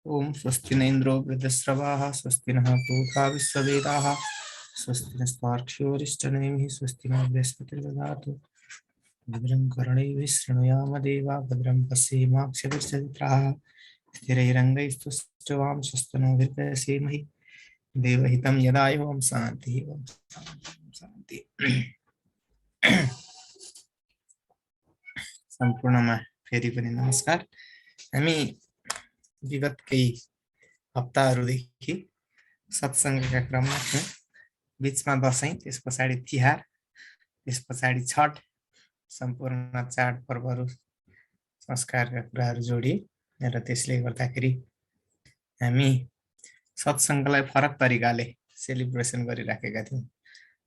ओम स्वस्ति न इंद्रो वृद्धश्रवाः स्वस्ति नः पूषा विश्ववेदाः स्वस्ति नस्तार्क्ष्यो अरिष्टनेमिः स्वस्ति न बृहस्पतिर्दधातु भद्रं कर्णैः शृणुयाम देवा भद्रं पश्येमाक्षभिर्यजत्राः स्थिरैरङ्गैस्तुष्टवां स्वस्तिनोभिर्दशेमहि देवहितं यदाय ओम शान्तिः ओम शान्ति सम्पूर्णमा फेरि पनि नमस्कार। हामी विगत केही हप्ताहरूदेखि सत्सङ्गका क्रममा छौँ। बीचमा दशैं, त्यस पछाडि तिहार, त्यस पछाडि छठ, सम्पूर्ण चाड पर्वहरू संस्कारका कुराहरू जोडिए र त्यसले गर्दाखेरि हामी सत्सङ्गलाई फरक तरिकाले सेलिब्रेसन गरिराखेका थियौँ।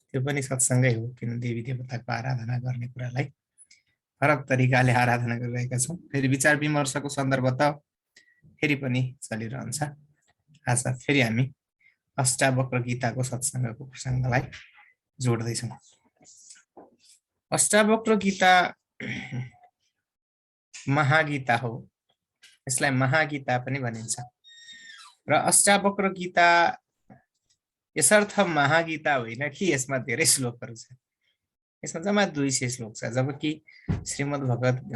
त्यो पनि सत्सङ्गै हो, किन देवी देवताको आराधना गर्ने कुरालाई फरक तरिकाले आराधना गरिरहेका छौँ। फेरि विचार विमर्शको सन्दर्भ त फेरि पनि चलिरहन्छ। आज फेरि हामी अष्टावक्र गीताको सत्सङ्गको प्रसङ्गलाई जोड्दैछौँ। अष्टावक्र गीता महागीता हो, यसलाई महागीता पनि भनिन्छ र अष्टावक्र गीता यसर्थ महागीता होइन कि यसमा धेरै श्लोकहरू छन्। यसमा जम्मा 200 श्लोक छ, जबकि श्रीमद्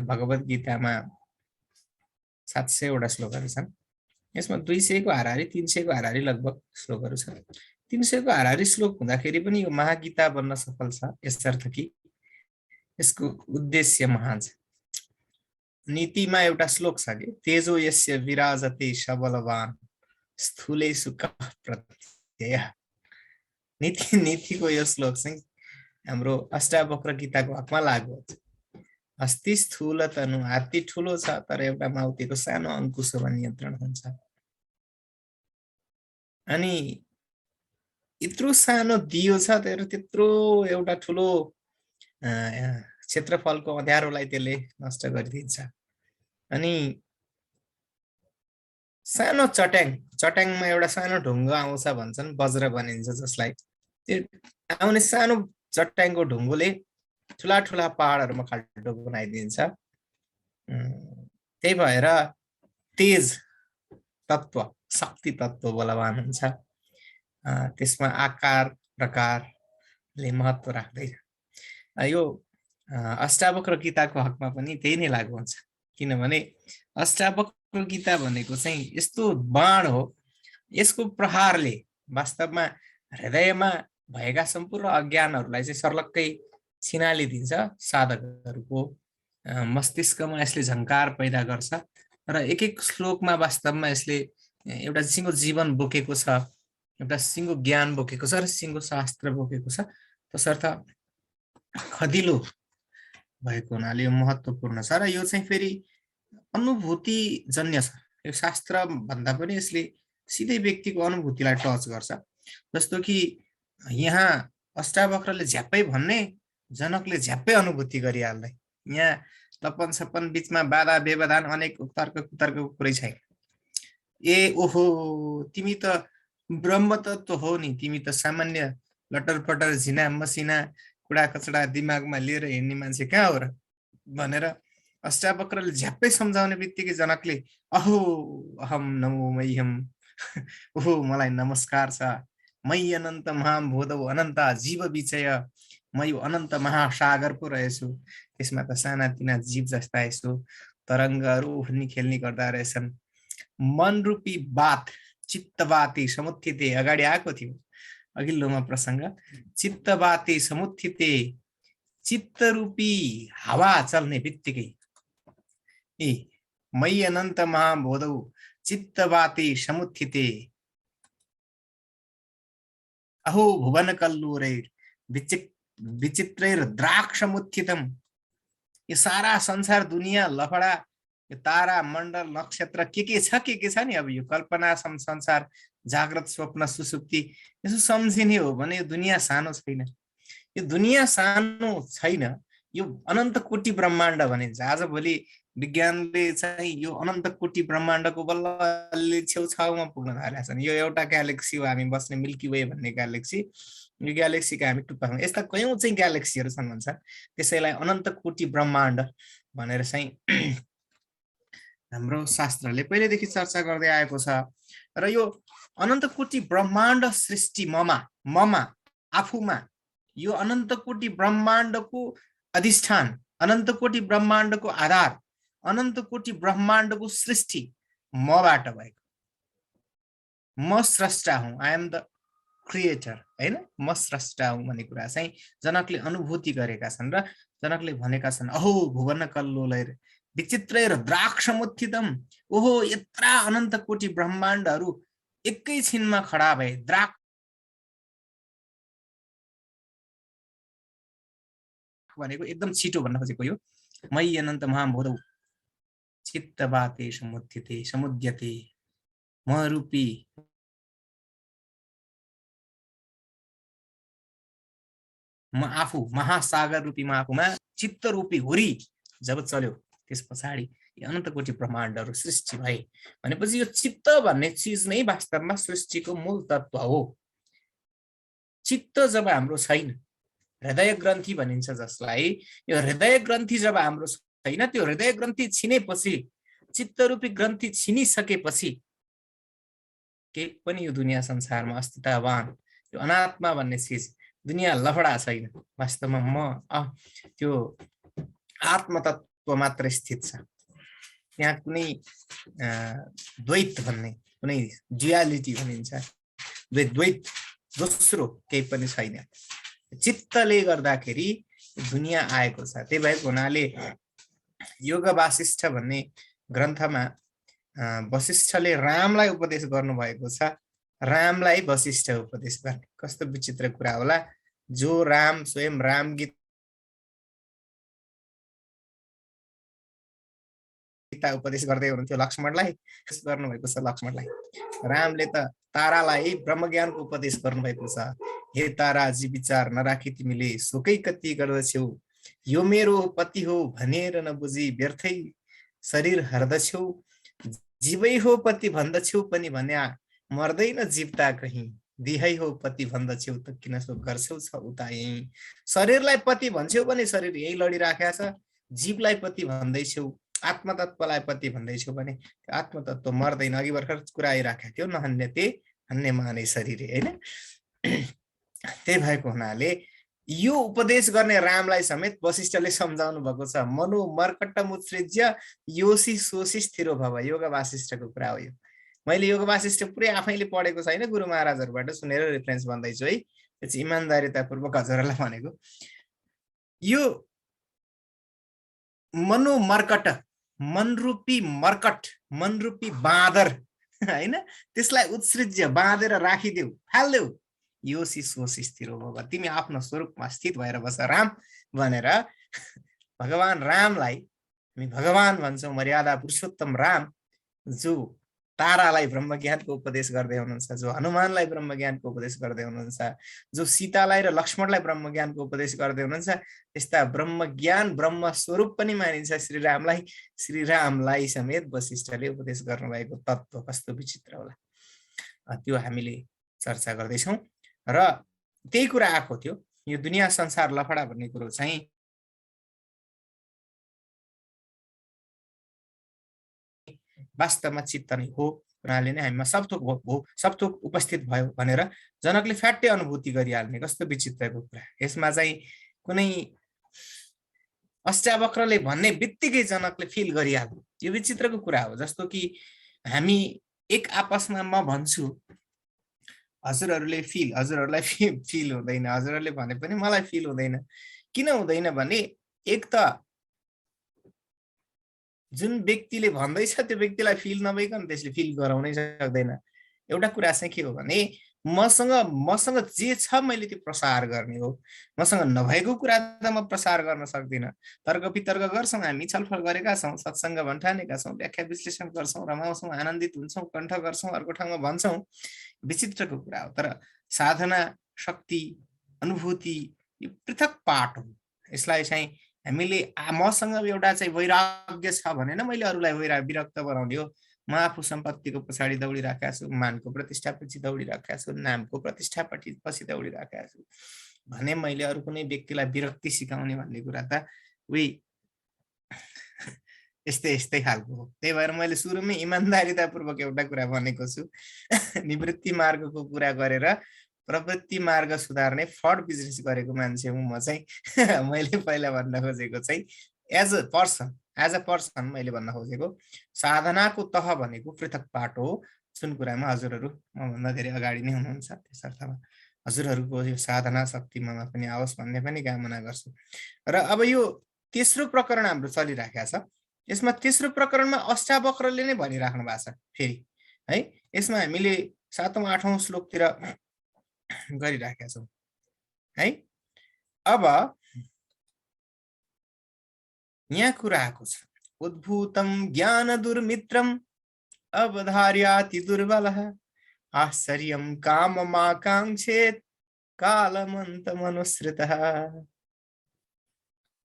भगवत गीतामा 700 वटा श्लोकहरू छन्। यसमा 200 को हाराहारी 300 को हाराहारी लगभग श्लोकहरू छन्। 300 को हाराहारी श्लोक हुँदाखेरि पनि यो महागीता बन्न सफल छ, यसर्थ कि यसको उद्देश्य महान छ। नीतिमा एउटा श्लोक छ कि तेजो यस्य विराजते सबलवान स्थूलेषु कः प्रत्ययः। नीतिको यो श्लोक चाहिँ हाम्रो अष्टावक्र गीताको हकमा लागू हुन्छ। अस्ति स्थूल तनु हात्ती ठुलो छ, तर एउटा माउतीको सानो अंकुशमा नियन्त्रण हुन्छ। अनि यत्रो सानो दियो छ, तर त्यत्रो एउटा ठुलो क्षेत्रफलको अँध्यारोलाई त्यसले नष्ट गरिदिन्छ। अनि सानो चट्याङमा एउटा सानो ढुङ्गो आउँछ भन्छन्, वज्र बनिन्छ, जसलाई त्यो आउने सानो चट्याङको ढुङ्गोले ठुला ठुला पहाडहरुमा खाल्डो बनाइदिन्छ। त्यही भएर तेज तत्व, शक्ति तत्व बलवान हुन्छ। त्यसमा आकार प्रकारले महत्व राख्दैन। यो अष्टावक्र गीताको हकमा पनि त्यही नै लागू हुन्छ, किनभने अष्टावक्र गीता भनेको चाहिँ यस्तो बाण हो, यसको प्रहारले वास्तवमा हृदयमा भएका सम्पूर्ण अज्ञानहरूलाई चाहिँ सर्लक्कै छिनालिदिन्छ। साधकहरूको मस्तिष्कमा यसले झङ्कार पैदा गर्छ र एक एक श्लोकमा वास्तवमा यसले एउटा सिङ्गो जीवन बोकेको छ, एउटा सिङ्गो ज्ञान बोकेको छ र सिङ्गो शास्त्र बोकेको छ। तसर्थ खदिलो भएको हुनाले यो महत्त्वपूर्ण छ र यो चाहिँ फेरि अनुभूति जन्य छ। यो शास्त्र भन्दा पनि यसले सिधै व्यक्तिको अनुभूतिलाई टच गर्छ। जस्तो कि यहाँ अष्टावक्रले झ्याप्पै भन्ने, जनकले झ्याप्पै अनुभूति गरिहाल्दै। यहाँ तपन छपन बीचमा बाधा व्यवधान अनेक तर्क कुतर्कको कुरै छैन। ओहो तिमी त ब्रह्म तत्व हो नि, तिमी त सामान्य लटर पटर झिना मसिना कुडा कचडा दिमागमा लिएर हिँड्ने मान्छे कहाँ हो र भनेर अष्टावक्रले झ्याप्पै सम्झाउने बित्तिकै जनकले अहो अहम नमो मह्यम ओहो मलाई नमस्कार छ, मै अनन्त महाभूतौ अनन्त जीव विचय, म यो अनन्त महासागर पो रहेछु, त्यसमा त सानातिना जीव जस्ता यसो तरङ्गहरू उठ्ने खेल्ने गर्दा रहेछन्। मन रूपी बात चित्तवाती समुत्थिते, अगाडि आएको थियो अघिल्लोमा प्रसङ्ग, चित्तवाती समुत्थिते, चित्तरूपी हावा चल्ने बित्तिकै मै अनन्त महाभूतौ चित्तवाती समुत्थिते अहो भुवन कल्लूरैर विचित्रैर द्राक्षमुत्थितम। यो सारा संसार दुनियाँ लफडा, यो तारा मण्डल नक्षत्र के छ नि, अब यो कल्पना संसार जाग्रत स्वप्न सुसुप्ति यसो सम्झिने हो भने यो दुनियाँ सानो छैन। यो दुनियाँ सानो छैन, यो अनन्त कोटी ब्रह्माण्ड भनिन्छ। आजभोलि विज्ञानले चाहिँ यो अनन्त कोटी ब्रह्माण्डको बल्ल छेउछाउमा पुग्न थालेका छन्। यो एउटा ग्यालेक्सी हो, हामी बस्ने मिल्की वे भन्ने ग्यालेक्सी। यो ग्यालेक्सीका हामी टुप्पामा यस्ता कयौं चाहिँ ग्यालेक्सीहरू छन् भन्छ। त्यसैलाई अनन्त कोटी ब्रह्माण्ड भनेर चाहिँ हाम्रो शास्त्रले पहिलेदेखि चर्चा गर्दै आएको छ र यो अनन्त कोटि ब्रह्माण्ड सृष्टि ममा आफूमा यो अनन्त कोटि ब्रह्माण्डको अधिष्ठान, अनन्त कोटि ब्रह्माण्डको आधार, अनन्त कोटि ब्रह्माण्डको सृष्टि मबाट भएको। म स्रष्टा हुँ, आई एम द क्रिएटर, हैन? म स्रष्टा हुँ भन्ने कुरा चाहिँ जनकले अनुभूति गरेका छन् र जनकले भनेका छन्, अहो भुवन कल्लोलैर विचित्रैर द्राक्षमुत्थितम, ओहो यत्रा अनन्त कोटि ब्रह्माण्डहरू एकैछिनमा खडा भए। द्राक भनेको एकदम छिटो भन्न खोजेको यो। मयि अनन्त महाभूतौ चित्तवाते समुत्थिते समुद्यते म रूपी म आफू महासागर रूपी म आफूमा चित्त रूपी हुरी जब चल्यो त्यस पछाडि अनन्त कोटि ब्रह्माण्डहरू सृष्टि भए भनेपछि यो चित्त भन्ने चिज नै वास्तवमा सृष्टिको मूल तत्व हो। चित्त जब हाम्रो छैन, हृदय ग्रन्थि भनिन्छ जसलाई, यो हृदय ग्रन्थि जब हाम्रो छैन, त्यो हृदय ग्रन्थि छिनेपछि, चित्त रूपी ग्रन्थि छिनिसकेपछि केही पनि यो दुनियाँ संसारमा अस्तित्ववान, त्यो अनात्मा भन्ने चिज दुनियाँ लफडा छैन। वास्तवमा म त्यो आत्मतत्व मात्र स्थित छ। त्यहाँ कुनै द्वैत भन्ने, कुनै ड्युअलिटी भनिन्छ, द्वैत दोस्रो केही पनि छैन। चित्तले गर्दाखेरि दुनियाँ आएको छ। त्यही भएको हुनाले योग वासिष्ठ भन्ने ग्रन्थमा वशिष्ठले रामलाई उपदेश गर्नुभएको छ। रामलाई वशिष्ठ उपदेश गर्ने कस्तो विचित्र कुरा होला। जो राम स्वयं राम गीता उपदेश गर्दै हुनुहुन्थ्यो लक्ष्मणलाई, गर्नुभएको छ लक्ष्मणलाई। रामले त तारालाई ब्रह्मज्ञानको उपदेश गर्नुभएको छ। हे तारा, जी विचार नराखी तिमीले शोकै कति गर्दछौ, यो मेरो पति हो भनेर नबुझी व्यर्थै शरीर हर्दछौ, जीवै हो पति भन्दछौ पनि भन्या मर्दैन जीवता कहीँ, दिहै हो पति भन्दछौ त किन सो गर्छौ छ उता यही। शरीरलाई पति भन्छौ भने शरीर यही लडिराखेको छ, जीवलाई पति भन्दैछौ, आत्मतत्वलाई पति भन्दैछौ भने आत्मतत्व मर्दैन। अघि भर्खर कुरा आइराखेको थियो, नहन्ने ते हन्ने माने शरीर, हैन? त्यही भएको हुनाले यो उपदेश गर्ने रामलाई समेत वशिष्ठले सम्झाउनु भएको छ। मनु मर्कट मुत्सृज्य योसी सोसी स्थिरो भव। योग वासिष्ठको कुरा हो यो। मैले योग वासिष्ठ पुरै आफैले पढेको छैन, गुरु महाराजहरूबाट सुनेर रेफरेन्स भन्दैछु है। त्यो चाहिँ इमान्दारितापूर्वक हजुरहरूलाई भनेको। यो मनु मर्कट, मनरूपी मर्कट, मनरूपी बाँदर, हैन? त्यसलाई उत्सृज्य बाँधेर राखिदेऊ, फाल्देऊ। योसी सोसी स्थिर हो, तिमी आफ्नो स्वरूपमा स्थित भएर बस राम भनेर भगवान रामलाई हामी भगवान भन्छौँ। मर्यादा पुरुषोत्तम राम जो तारालाई ब्रह्मज्ञानको उपदेश गर्दै हुनुहुन्छ, जो हनुमानलाई ब्रह्मज्ञानको उपदेश गर्दै हुनुहुन्छ, जो सीतालाई र लक्ष्मणलाई ब्रह्मज्ञानको उपदेश गर्दै हुनुहुन्छ, त्यस्ता ब्रह्मज्ञान ब्रह्म स्वरूप पनि मानिन्छ श्रीरामलाई। श्रीरामलाई समेत वशिष्ठले उपदेश गर्नुभएको तत्त्व कस्तो विचित्र होला, त्यो हामीले चर्चा गर्दैछौँ। र त्यही कुरा आएको थियो, यो दुनियाँ संसार लफडा भन्ने कुरो चाहिँ वास्तवमा चित्त नै हो। उनीहरूले नै हामीमा सबथोक उपस्थित भयो भनेर जनकले फ्याट्टै अनुभूति गरिहाल्ने कस्तो विचित्रको कुरा। यसमा चाहिँ कुनै अष्टावक्रले भन्ने बित्तिकै जनकले फिल गरिहाल्नु, यो विचित्रको कुरा हो। जस्तो कि हामी एक आपसमा म भन्छु, हजुरहरूलाई फिल हुँदैन, हजुरहरूले भने पनि मलाई फिल हुँदैन। किन हुँदैन भने एक त जुन व्यक्तिले भन्दैछ त्यो व्यक्तिलाई फिल नभइकन त्यसले फिल गराउनै सक्दैन। एउटा कुरा चाहिँ के हो भने मसँग जे छ मैले त्यो प्रसार गर्ने हो, मसँग नभएको कुरा त म प्रसार गर्न सक्दिनँ। तर्क वितर्क गर्छौँ, हामी छलफल गरेका छौँ, सत्सङ्ग भन्ठानेका छौँ, व्याख्या विश्लेषण गर्छौँ, रमाउँछौँ, आनन्दित हुन्छौँ, कण्ठ गर्छौँ, अर्को ठाउँमा भन्छौँ, विचित्रको कुरा हो। तर साधना, शक्ति, अनुभूति यो पृथक पाठ हो। यसलाई चाहिँ हामीले मसँग एउटा चाहिँ वैराग्य छ भने न मैले अरूलाई विरक्त बनाउने हो। म आफू सम्पत्तिको पछाडि दौडिराखेको छु, मानको प्रतिष्ठा पछि दौडिराखेको छु, नामको प्रतिष्ठा पछि दौडिराखेको छु भने मैले अरू कुनै व्यक्तिलाई विरक्ति सिकाउने भन्ने कुरा त उही यस्तै यस्तै खालको हो। त्यही भएर मैले सुरुमै इमान्दारितापूर्वक एउटा कुरा भनेको छु, निवृत्ति मार्गको कुरा गरेर प्रवृत्ति मार्ग सुधार्ने फ्रड बिजनेस गरेको मान्छे हुँ म चाहिँ। मैले पहिला भन्न खोजेको चाहिँ एज अ पर्सन मैले भन्न खोजेको साधनाको तह भनेको पृथक पाटो हो, जुन कुरामा हजुरहरू मभन्दा धेरै अगाडि नै हुनुहुन्छ। त्यसर्थमा हजुरहरूको यो साधना शक्ति ममा पनि आओस् भन्ने पनि कामना गर्छु। र अब यो तेस्रो प्रकरण हाम्रो चलिराखेको छ। यसमा तेस्रो प्रकरणमा अष्टावक्रले नै भनिराख्नु भएको छ फेरि है। यसमा हामीले 7औं 8औं श्लोकतिर गरिराखेका छौँ है। अब यहाँ कुरा आएको छ, उद्भूतम ज्ञान दुर्मित्रम अवधार्याति दुर्बलः आश्चर्यम काममाकाङ्क्षेत कालमन्तमनुसृतः।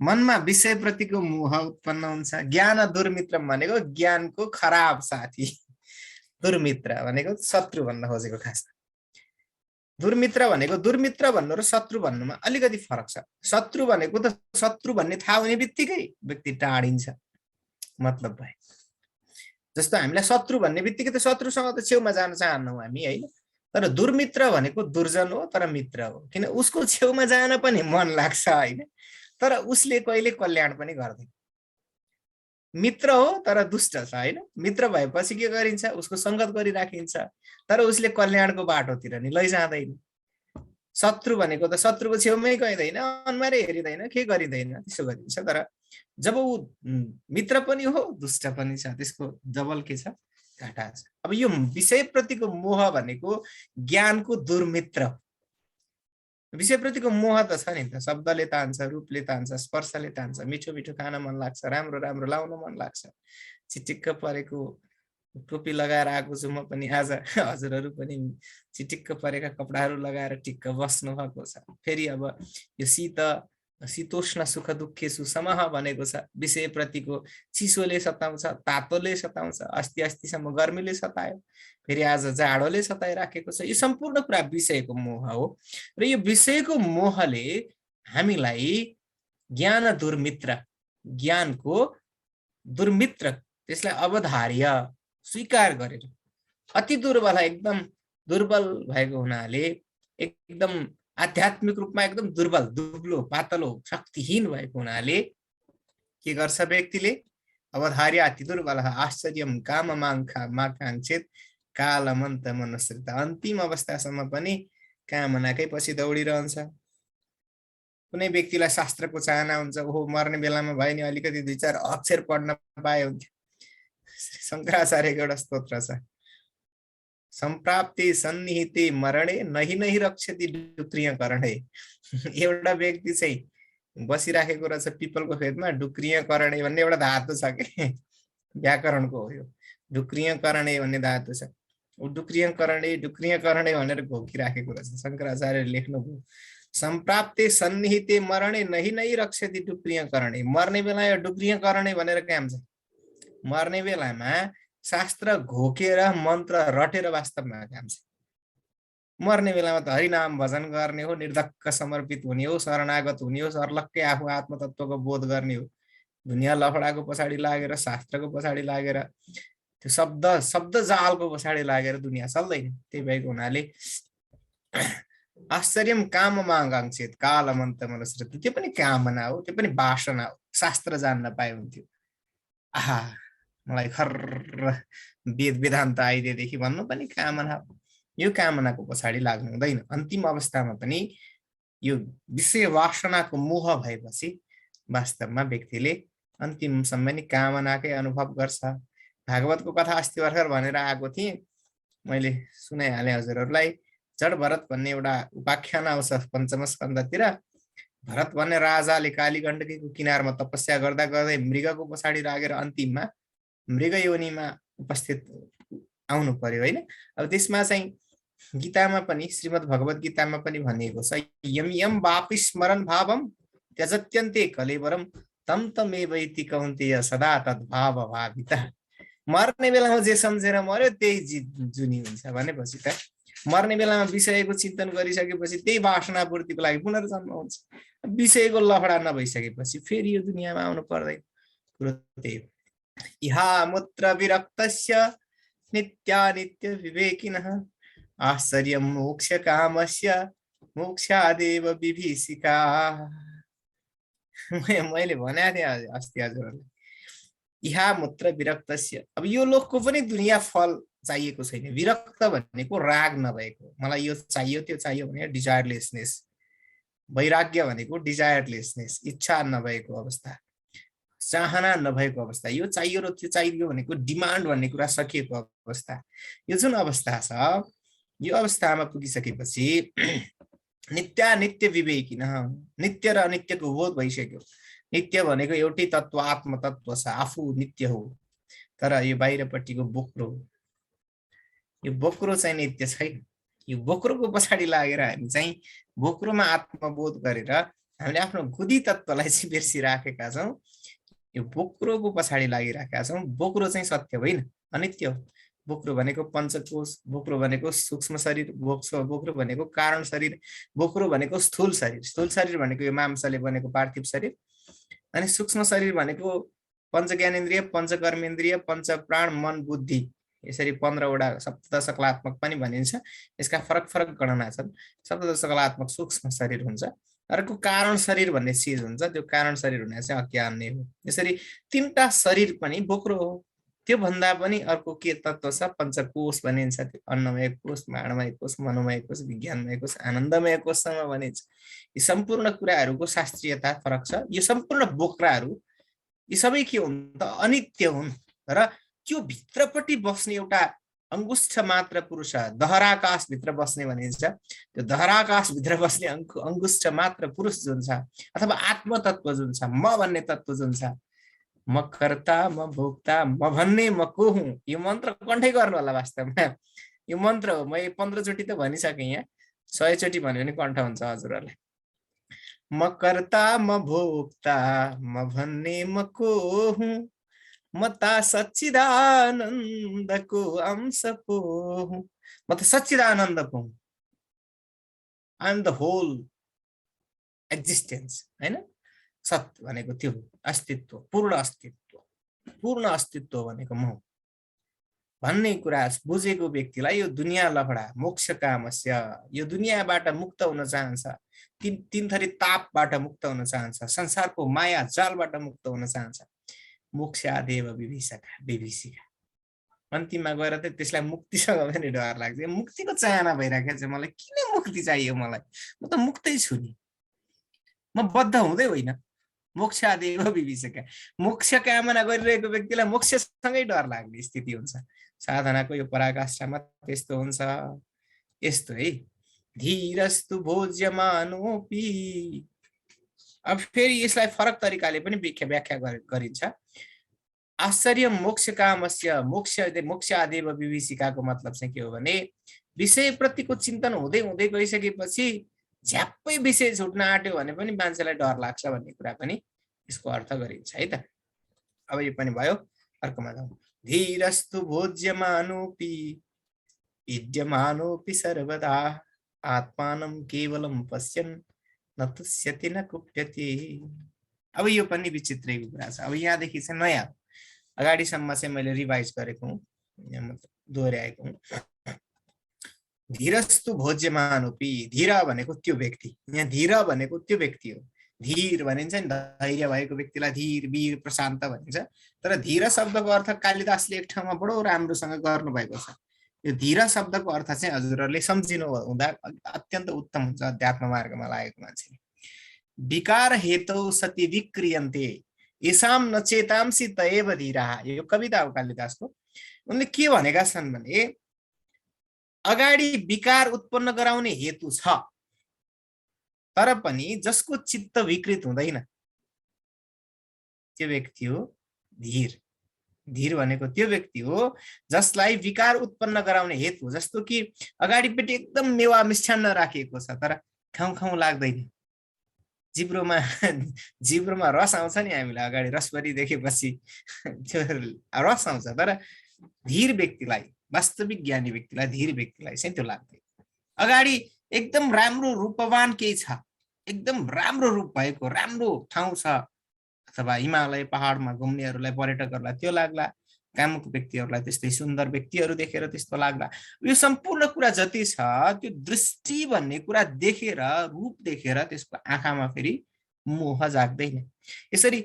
मनमा विषय प्रतिको मोह उत्पन्न हुन्छ। ज्ञान दुर्मित्र भनेको ज्ञानको खराब साथी, दुर्मित्र भनेको शत्रु भन्न खोजेको खास। दुर्मित्र भनेको दुर्मित्र भन्नु र शत्रु भन्नुमा अलिकति फरक छ। शत्रु भनेको त शत्रु भन्ने थाहा हुने बित्तिकै व्यक्ति टाढिन्छ, मतलब भयो। जस्तो हामीलाई शत्रु भन्ने बित्तिकै त शत्रुसँग त छेउमा जान चाहन्नौ हामी हैन। तर दुर्मित्र भनेको दुर्जन हो तर मित्र हो, किन उसको छेउमा जान पनि मन लाग्छ हैन, तर उसले कहिले कल्याण पनि गर्दैन। मित्र हो तर दुष्ट छ हैन। मित्र भएपछि के गरिन्छ, उसको संगत गरिराखिन्छ तर उसले कल्याणको बाटोतिर नि लैजाँदैन। शत्रु भनेको त शत्रुको छेउमै गइदैन, अनुहारै हेरिदैन, के गरिदैन, त्यसो गरिन्छ। तर जब ऊ मित्र पनि हो दुष्ट पनि छ, त्यसको डबल के छ, घाटा छ। अब यो विषय प्रतिको मोह भनेको ज्ञानको दुर्मित्र। विषय प्रतिको मोह त छ नि त, शब्दले तान्छ, रूपले तान्छ, स्पर्शले तान्छ, मिठो मिठो खान मन लाग्छ, राम्रो राम्रो लाउन मन लाग्छ। चिटिक्क परेको टोपी लगाएर आएको छु म पनि आज, हजुरहरू पनि चिटिक्क परेका कपडाहरू लगाएर टिक्क बस्नु भएको छ। फेरि अब यो शीतोष्ण सुख दुःखेषु समः भनेको छ। विषय प्रतिको चिसोले सताउँछ, तातोले सताउँछ, अस्तिसम्म गर्मीले सतायो, फेरि आज जाडोले सताइराखेको छ। यो सम्पूर्ण कुरा विषयको मोह हो। र यो विषयको मोहले हामीलाई ज्ञान दुर्मित्र, ज्ञानको दुर्मित्र, त्यसलाई अवधार्य स्वीकार गरेर अति दुर्बल, एकदम दुर्बल भएको हुनाले, एकदम आध्यात्मिक रूपमा एकदम दुर्बल, दुब्लो पातलो शक्तिहीन भएको हुनाले के गर्छ व्यक्तिले, अवधार्य अति दुर्बल आश्चर्यम काममाकाङ्क्षेत कालमन्तमनुसृत। अन्तिम अवस्थासम्म पनि कामनाकै पछि दौडिरहन्छ। कुनै व्यक्तिलाई शास्त्रको चाहना हुन्छ, ओहो मर्ने बेलामा भयो नि अलिकति 2-4 अक्षर पढ्न पाए हुन्थ्यो। शङ्कराचार्यको एउटा स्तोत्र छ, सम्प्राप्ति सन्निहिते मरणे नहि नहि रक्षति डुक्रिय करणे। एउटा व्यक्ति चाहिँ बसिराखेको रहेछ पिपलको फेदमा, डुक्रिय करणे भन्ने एउटा धातु छ के, व्याकरणको हो यो। डुक्रिय करणे भन्ने धातु छ, ऊ डुक्रिय करणे भनेर घोकिराखेको रहेछ। शङ्कराचार्यले लेख्नुभयो, सम्प्राप्ते सन्निहिते मरणे नहि नहि रक्षति डुक्रिय करणे। मर्ने बेला यो डुक्रिय करणे भनेर काम छ। मर्ने बेलामा शास्त्र घोकेर मन्त्र रटेर वास्तवमा काम छ। मर्ने बेलामा त हरिनाम भजन गर्ने हो, निर्धक्क समर्पित हुने हो, शरणागत हुने हो, सर्लक्कै आफू आत्मतत्वको बोध गर्ने हो। दुनियाँ लफडाको पछाडि लागेर, शास्त्रको पछाडि लागेर, त्यो शब्द जालको पछाडि लागेर दुनियाँ चल्दैन। त्यही भएको हुनाले आश्चर्यम काममाकाङ्क्षेत कालमन्तमनुसृत, त्यो पनि कामना हो, त्यो पनि वासना हो। शास्त्र जान्न पाए हुन्थ्यो, आहा मलाई खर्र वेद वेदान्त आइदिएदेखि भन्नु पनि कामना हो। यो कामनाको पछाडि लाग्नु हुँदैन। अन्तिम अवस्थामा पनि यो विषय वासनाको मोह भएपछि वास्तवमा व्यक्तिले अन्तिमसम्म नि कामनाकै अनुभव गर्छ। भागवतको कथा अस्ति भर्खर भनेर आएको थिएँ, मैले सुनाइहालेँ हजुरहरूलाई। जड भरत भन्ने एउटा उपाख्यान आउँछ पञ्चम स्कन्धतिर। भरत भन्ने राजाले कालीगण्डकीको किनारमा तपस्या गर्दा गर्दै मृगको पछाडि लागेर अन्तिममा मृग योनिमा उपस्थित आउनु पर्यो हैन। अब त्यसमा चाहिँ गीतामा पनि, श्रीमद् भगवत गीतामा पनि भनिएको छ, यम यम वापि स्मरण भावम त्यजत्यन्ते कलेवरम तम तमेवैति कौन्तेय सदा तद्भाव भाविता। मर्ने बेलामा जे सम्झेर मर्यो त्यही जुनी हुन्छ भनेपछि त मर्ने बेलामा विषयको चिन्तन गरिसकेपछि त्यही वासना पूर्तिको लागि पुनर्जन्म हुन्छ। विषयको लफडा नभइसकेपछि फेरि यो दुनियाँमा आउनु पर्दैन। कुरो त्यही हो। इहामुत्र विरक्तस्य नित्यानित्य विवेकिनः आश्चर्यं मोक्ष कामस्य मोक्षादेव विभीषिका। मैले भनेको थिएँ अस्ति हजुरहरूले, इहामुत्र विरक्तस्य। अब यो लोकको पनि दुनिया फल चाहिएको छैन। विरक्त भनेको राग नभएको, मलाई यो चाहियो त्यो चाहियो भने डिजायरलेसनेस। वैराग्य भनेको डिजायरलेसनेस, इच्छा नभएको अवस्था, चाहना नभएको अवस्था। यो चाहियो र त्यो चाहियो भनेको डिमान्ड भन्ने कुरा सकिएको अवस्था। यो जुन अवस्था छ, यो अवस्थामा पुगिसकेपछि नित्यानित्य विवेकिन, नित्य र अनित्यको बोध भइसक्यो। नित्य भनेको एउटै तत्व, आत्म तत्व छ, आफू नित्य हो। तर यो बाहिरपट्टिको बोक्रो, यो बोक्रो चाहिँ नित्य छैन। यो बोक्रोको पछाडि लागेर हामी चाहिँ बोक्रोमा आत्मबोध गरेर हामीले आफ्नो गुदी तत्वलाई चाहिँ बिर्सिराखेका छौँ। यो बोक्रोको पछाडि लागिराखेका छौँ। बोक्रो चाहिँ सत्य होइन, अनित्य हो। बोक्रो भनेको पञ्चकोश, बोक्रो भनेको सूक्ष्म शरीर, बोक्रो भनेको कारण शरीर, बोक्रो भनेको स्थूल शरीर। स्थूल शरीर भनेको यो मांसले बनेको पार्थिव शरीर, अनि सूक्ष्म शरीर भनेको पञ्च ज्ञानेन्द्रिय, पञ्च कर्मेन्द्रिय, पञ्च प्राण, मन, बुद्धि, यसरी 15वटा सप्तदशकलात्मक पनि भनिन्छ। यसका फरक फरक गणना छन्। सप्तदशकलात्मक सूक्ष्म शरीर हुन्छ, अर्को कारण शरीर भन्ने चिज हुन्छ। त्यो कारण शरीर हुने चाहिँ अज्ञान नै हो। यसरी तीनटा शरीर पनि बोक्रो हो। त्यो भन्दा पनि अर्को के तत्व छ, पञ्चकोश भनिन्छ। त्यो अन्नमय कोश, प्राणमय कोश, मनोमय कोश, विज्ञानमय कोश, आनन्दमय कोशसँग भनिन्छ। यी सम्पूर्ण कुराहरूको शास्त्रीयता फरक छ। यो सम्पूर्ण बोक्राहरू यी सबै के हुन् त, अनित्य हुन्। र त्यो भित्रपट्टि बस्ने एउटा अंगुष्ठ मात्र पुरुष, दहराकाश भित्र बस्ने भनिन्छ। त्यो दहराकाश भित्र बस्ने अंगुष्ठ मात्र पुरुष जुन छ, अथवा आत्म तत्व जुन छ, म भन्ने तत्व जुन छ, म कर्ता, म भोक्ता, म भन्ने म को हुँ। यो मन्त्र कण्ठै गर्नु होला। वास्तवमा यो मन्त्र हो। म 15 चोटि त भनिसकेँ, यहाँ 100 चोटि भन्यो भने कण्ठ हुन्छ हजुरहरूलाई। म कर्ता, म भोक्ता, म भन्ने म को हुँ, म त सच्चिदानन्दको अंश पो हुँ। म त सच्चिदानन्द पो हुँ। I am the whole existence, हैन? सत्य भनेको त्यो अस्तित्व, पूर्ण अस्तित्व। पूर्ण अस्तित्व भनेको म भन्ने कुरा बुझेको व्यक्तिलाई यो दुनिया लफडा, मोक्ष कामस्य, यो दुनियाबाट मुक्त हुन चाहन्छ, तीन थरी तापबाट मुक्त हुन चाहन्छ, संसारको माया जालबाट मुक्त हुन चाहन्छ, मोक्षादेव विभीषिका। अन्तिममा गएर त त्यसलाई मुक्तिसँग पनि डर लाग्छ। मुक्तिको चाहना भइराखेको छ मलाई। किन मुक्ति चाहियो मलाई? म त मुक्तै छु नि, म बद्ध हुँदै होइन। मोक्षादेव विभीषिका, मोक्ष कामना गरिरहेको व्यक्तिलाई मोक्षसँगै डर लाग्ने स्थिति हुन्छ। साधनाको यो पराकाष्ठामा त्यस्तो हुन्छ। यस्तो है, धीरस्तु भोज्यमानोपि। अब फेरि यसलाई फरक तरिकाले पनि व्याख्या गरिन्छ। आश्चर्य मोक्ष कामस्य, मोक्षादेव विभीषिकाको मतलब चाहिँ के हो भने, विषयप्रतिको चिन्तन हुँदै हुँदै गइसकेपछि झ्याप्पै विषय छुट्न आँट्यो भने पनि मान्छेलाई डर लाग्छ भन्ने कुरा पनि यसको अर्थ गरिन्छ है त। अब यो पनि भयो। अर्कोमा जाउँ। धीरस्तु भोज्यमानोपि विद्यमानोपि सर्वदा आत्मानं केवलं पश्यन् न तुष्यति न कुप्यति। अब यो पनि विचित्रैको कुरा छ। अब यहाँदेखि चाहिँ नयाँ अगाडिसम्म चाहिँ मैले रिभाइज गरेको हुँ, मतलब दोहोऱ्याएको हुँ। धीरस्तु भोज्यमानोपि, धीर भनेको त्यो व्यक्ति, यहाँ धीर भनेको त्यो व्यक्ति हो। धीर भनिन्छ नि, धैर्य भएको व्यक्तिलाई धीर, वीर, प्रशान्त भनिन्छ। तर धीर शब्दको अर्थ कालिदासले एक ठाउँमा बडो राम्रोसँग गर्नुभएको छ। यो धीर शब्दको अर्थ चाहिँ हजुरहरूले सम्झिनु हुँदा अत्यन्त उत्तम हुन्छ अध्यात्म मार्गमा लागेको मान्छेले। विकार हेतौ सति विक्रियन्ते येषां न चेतांसि तएव धीराः। यो कविता हो कालिदासको। उनले के भनेका छन् भने, अगाडि विकार उत्पन्न गराउने हेतु छ, तर पनि जसको चित्त विकृत हुँदैन त्यो व्यक्ति हो धीर। धीर भनेको त्यो व्यक्ति हो जसलाई विकार उत्पन्न गराउने हेतु, जस्तो कि अगाडिपट्टि एकदम मेवा मिष्ठान्न राखिएको छ तर खाउँ खाउँ लाग्दैन। जिब्रोमा रस आउँछ नि, हामीलाई अगाडि रसभरी देखेपछि त्यो रस आउँछ, तर धीर व्यक्तिलाई, वास्तविक ज्ञानी व्यक्तिलाई, धीर व्यक्तिलाई चाहिँ त्यो लाग्दैन। अगाडि एकदम राम्रो रूपवान केही छ, एकदम राम्रो रूप भएको राम्रो ठाउँ छ, अथवा हिमालय पहाडमा घुम्नेहरूलाई पर्यटकहरूलाई त्यो लाग्ला, कामुक व्यक्तिहरूलाई त्यस्तै सुन्दर व्यक्तिहरू देखेर त्यस्तो लाग्ला। यो सम्पूर्ण कुरा जति छ त्यो दृष्टि भन्ने कुरा देखेर, रूप देखेर त्यसको आँखामा फेरि मोह जाग्दैन। यसरी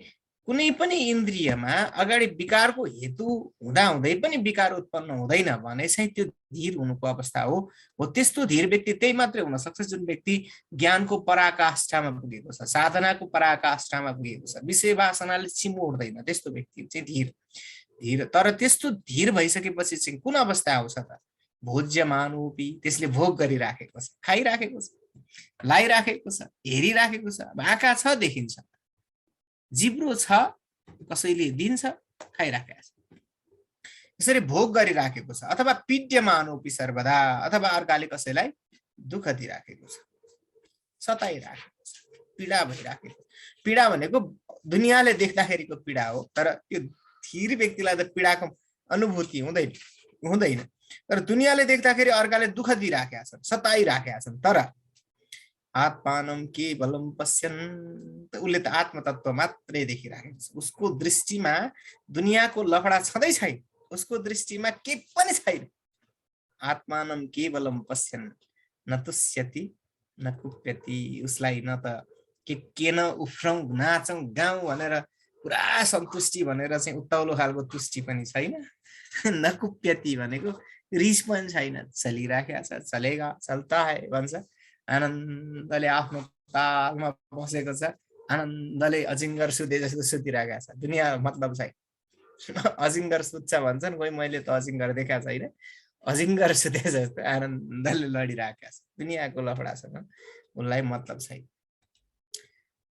कुनै पनि इन्द्रियमा अगाडि विकारको हेतु हुँदाहुँदै पनि विकार उत्पन्न हुँदैन भने चाहिँ त्यो धीर हुनुको अवस्था हो। त्यस्तो धीर व्यक्ति त्यही मात्रै हुन सक्छ जुन व्यक्ति ज्ञानको पराकाष्ठामा पुगेको छ, साधनाको पराकाष्ठामा पुगेको छ, विषय वासनाले चिमोड्दैन, त्यस्तो व्यक्ति चाहिँ धीर। तर त्यस्तो धीर भइसकेपछि चाहिँ कुन अवस्था आउँछ त? भोज्यमानोपि, त्यसले भोग गरिराखेको छ, खाइराखेको छ, लाइराखेको छ, हेरिराखेको छ, आँखा छ देखिन्छ, जिब्रो छ कसैले दिन्छ खाइराखेको छ, यसरी भोग गरिराखेको छ। अथवा पीड्यमानोपि सर्वदा, अथवा अर्काले कसैलाई दुःख दिइराखेको छ, सताइराखेको छ, पीडा भइराखेको। पीडा भनेको दुनियाँले देख्दाखेरिको पीडा हो, तर त्यो धीर व्यक्तिलाई त पीडाको अनुभूति हुँदैन। तर दुनियाँले देख्दाखेरि अर्काले दुःख दिइराखेका छन्, सताइराखेका छन्, तर आत्मानं केवलं पश्यन्, उसले त आत्मतत्व मात्रै देखिराखेको छ। उसको दृष्टिमा दुनियाँको लफडा छँदै छैन, उसको दृष्टिमा के पनि छैन। आत्मानं केवलं पश्यन्, न तुष्यति न कुप्यति। उसलाई न त के न उफ्रौँ नाचौँ गाउँ भनेर पुरा सन्तुष्टि भनेर चाहिँ उत्ताउलो खालको तुष्टि पनि छैन, न कुप्यति भनेको रिस पनि छैन, चलिराखेको छ, चलेगा चल्ता है भन्छ। आनन्दले आफ्नो तालमा बसेको छ, आनन्दले अजिङ्गर सुते जस्तो सुतिरहेको छ। दुनियाँ मतलब चाहिँ अजिङ्गर सुत्छ भन्छन्, कोही मैले त अजिङ्गर देखाएको छैन, अजिङ्गर सुते जस्तो आनन्दले लडिरहेको छ। दुनियाँको लफडासँग उसलाई मतलब छैन।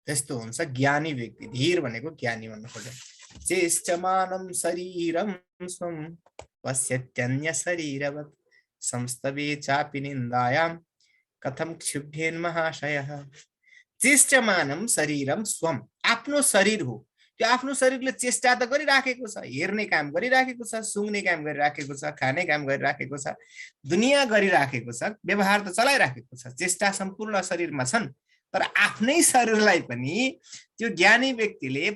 त्यस्तो हुन्छ ज्ञानी व्यक्ति। धीर भनेको ज्ञानी भन्नु खोज्छ। चेष्टमानं शरीरं स्वं पश्यत्यन्य शरीरवत् संस्तवे चापि निन्दायां कथम क्षुभ्येन महाशयः। चेष्टमानं शरीरं स्वं, आफ्नो शरीर हो, त्यो आफ्नो शरीरले चेष्टा त गरिराखेको छ, हेर्ने काम गरिराखेको छ, सुँग्ने काम गरिराखेको छ, खाने काम गरिराखेको छ, दुनियाँ गरिराखेको छ, व्यवहार त चलाइराखेको छ, चेष्टा सम्पूर्ण शरीरमा छन्। तर आफ्नै शरीरलाई पनि त्यो ज्ञानी व्यक्तिले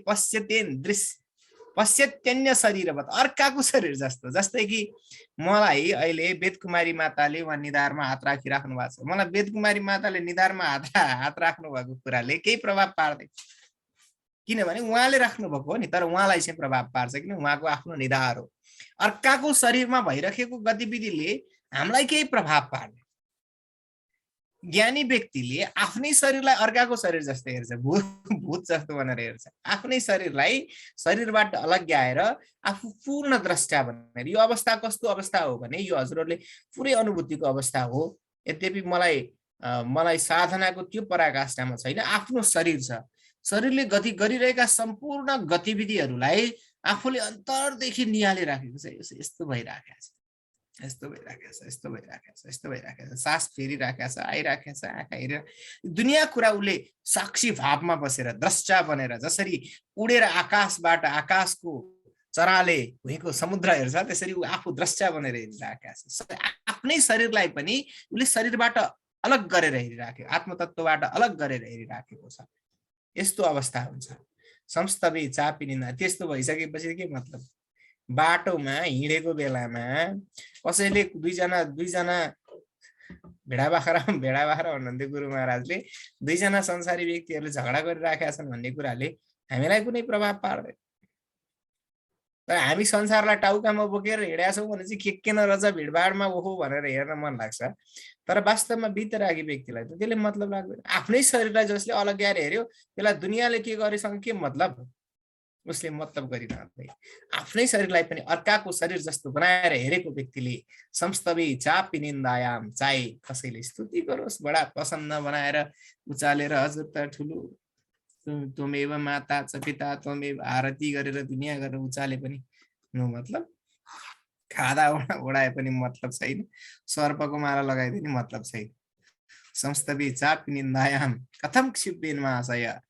पश्यत्यन्य शरीरवत्, अर्काको शरीर जस्तो। जस्तै कि मलाई अहिले वेदकुमारी माताले उहाँ निधारमा हात राखिराख्नु भएको छ, मलाई वेदकुमारी माताले निधारमा हात राख्नु भएको कुराले केही प्रभाव पार्दैन, किनभने उहाँले राख्नु भएको हो नि, तर उहाँलाई चाहिँ प्रभाव पार्छ किन उहाँको आफ्नो निधार हो। अर्काको शरीरमा भइरहेको गतिविधिले हामीलाई केही प्रभाव पार्दैन। ज्ञानी व्यक्तिले आफ्नै शरीरलाई अर्काको शरीर जस्तो हेर्छ, भूत जस्तो भनेर हेर्छ। आफ्नै शरीरलाई शरीरबाट अलग्याएर आफू पूर्ण द्रष्टा भनेर। यो अवस्था कस्तो अवस्था हो भने यो हजुरहरूले पुरै अनुभूतिको अवस्था हो। यद्यपि मलाई साधनाको त्यो पराकाष्ठामा छैन, आफ्नो शरीर छ, शरीरले गति गरिरहेका सम्पूर्ण गतिविधिहरूलाई आफूले अन्तरदेखि निहालिराखेको छ। यस्तो भइराखेको छ, यस्तो भइराखेको छ, यस्तो भइराखेको छ, यस्तो भइराखेको छ, सास फेरिराखेको छ, आइराखेको छ, आँखा हेरेर दुनियाँ कुरा उसले साक्षी भावमा बसेर द्रष्टा बनेर, जसरी उडेर आकाशबाट आकाशको चराले भुइँको समुद्र हेर्छ त्यसरी ऊ आफू द्रष्टा बनेर हेरिराखेको छ। आफ्नै शरीरलाई पनि उसले शरीरबाट अलग गरेर हेरिराखेको, आत्मतत्वबाट अलग गरेर हेरिराखेको छ। यस्तो अवस्था हुन्छ। संस्तवे चापि निन्दा। त्यस्तो भइसकेपछि के मतलब? बाटोमा हिँडेको बेलामा कसैले दुईजना भेडा बाख्रा भन्नुहुन्थ्यो गुरु महाराजले, दुईजना संसारी व्यक्तिहरूले झगडा गरिराखेका छन् भन्ने कुराले हामीलाई कुनै प्रभाव पार्दैन। तर हामी संसारलाई टाउकामा बोकेर हिँडेका छौँ भने चाहिँ के न रहेछ भिडभाडमा ओहो भनेर हेर्न मन लाग्छ। तर वास्तवमा भितरागी व्यक्तिलाई त त्यसले मतलब लाग्दैन। आफ्नै शरीरलाई जसले अलग्याएर हेर्यो त्यसलाई दुनियाँले के गरेसँग के मतलब? उसले मतलब गरिरहँदै आफ्नै शरीरलाई पनि अर्काको शरीर जस्तो बनाएर हेरेको व्यक्तिले संस्तवे चापि निन्दायाम, चाहे कसैले स्तुति गरोस्, बडा प्रसन्न बनाएर उचालेर हजुर त ठुलो, त्वमेव माता च पिता त्वमेव आरती गरेर दुनियाँ गरेर उचाले पनि नो मतलब, खादा ओडाए पनि मतलब छैन, सर्पको माला लगाइदिए पनि मतलब छैन। संस्तवे चापि निन्दायाम कथम क्षुभ्येन महाशय।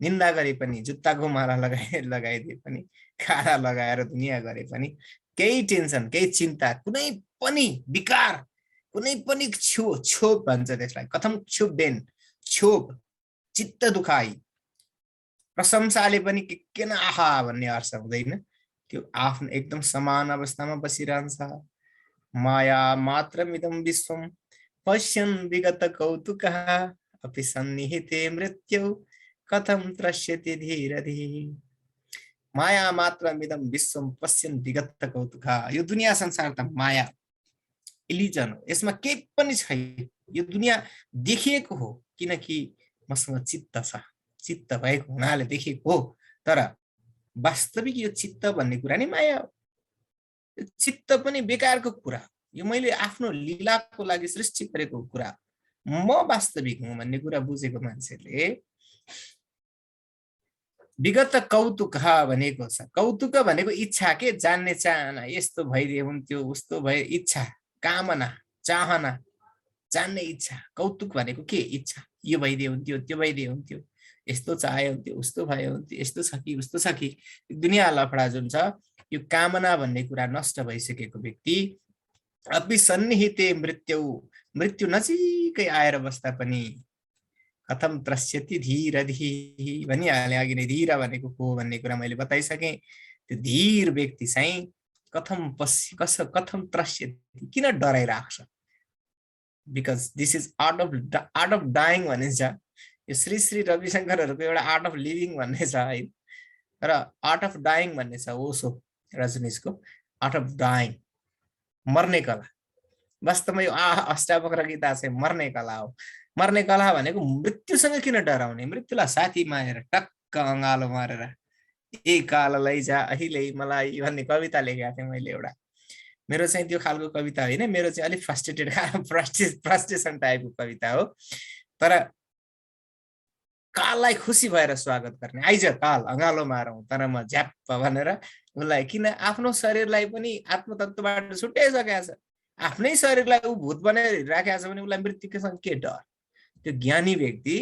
निन्दा गरे पनि, जुत्ताको माला लगाइदिए पनि, खादा लगाएर दुनियाँ गरे पनि केही टेन्सन, केही चिन्ता, कुनै पनि विकार, कुनै पनि क्षोभ भन्छ त्यसलाई। कथम क्षुभ्येन, क्षोभ, चित्त दुखाई, प्रशंसाले पनि के न आहा भन्ने अर्थ हुँदैन, त्यो आफ्नो एकदम समान अवस्थामा बसिरहन्छ। माया मात्रमिदं विश्वम पश्यन् विगत कौतुकः अपि सन्निहिते मृत्यौ कथं त्रस्यति धीरधिः। माया मात्रमिदं विश्वम पश्यन् विगत कौतुकः, यो दुनिया संसार त माया इल्युजन हो, यसमा केही पनि छैन। यो दुनिया देखिएको हो किनकि मसँग चित्त छ, चित्त भएको हुनाले देखिएको हो, तर वास्तविक यो चित्त भन्ने कुरा नि माया हो। चित्त पनि बेकारको कुरा, यो मैले आफ्नो लीलाको लागि सृष्टि गरेको कुरा, म वास्तविक हुँ भन्ने कुरा बुझेको मान्छेले विगत कौतुक भनेको छ। कौतुक भनेको इच्छा के, जान्ने चाहना, यस्तो भइदिए हुन्थ्यो उस्तो भए, इच्छा, कामना, चाहना, जान्ने इच्छा। कौतुक भनेको के, इच्छा, यो भइदिए हुन्थ्यो त्यो भइदिए हुन्थ्यो, यस्तो चाहे हुन्थ्यो उस्तो भए हुन्थ्यो, यस्तो छ कि उस्तो छ कि। दुनिया लफडा जुन छ, यो कामना भन्ने कुरा नष्ट भइसकेको व्यक्ति अपि सन्निहिते मृत्यु, मृत्यु नजिकै आएर बस्दा पनि कथम त्रस्यति धीरधिः भनिहाले अघि नै। धीर भनेको को भन्ने कुरा मैले बताइसकेँ। त्यो धीर व्यक्ति चाहिँ कथम त्रस्यति, किन डराइरहेको छ, because this is art of dying भनिन्छ। यो श्री श्री रविशङ्करहरूको एउटा आर्ट अफ लिभिङ भन्ने छ है, र आर्ट अफ डाइङ भन्ने छ ओशो रजनीशको आर्ट अफ डाइङ, मर्ने कला। वास्तवमा यो अष्टावक्र गीता चाहिँ मर्ने कला हो। मर्ने कला भनेको मृत्युसँग किन डराउने, मृत्युलाई साथी मानेर टक्क अँगालो मारेर ए काल लैजा अहिले मलाई भन्ने कविता लेखेको थिएँ मैले एउटा। मेरो चाहिँ त्यो खालको कविता होइन, मेरो चाहिँ अलिक फ्रस्ट्रेसन टाइपको कविता हो। तर काललाई खुसी भएर स्वागत गर्ने, आइज काल अँगालो मारौँ तर म झ्याप्प भनेर उसलाई, किन आफ्नो शरीरलाई पनि आत्मतत्वबाट छुट्याइसकेको छ, आफ्नै शरीरलाई ऊ भूत बनाएर राखेको छ भने उसलाई मृत्युसँग के डर। त्यो ज्ञानी व्यक्ति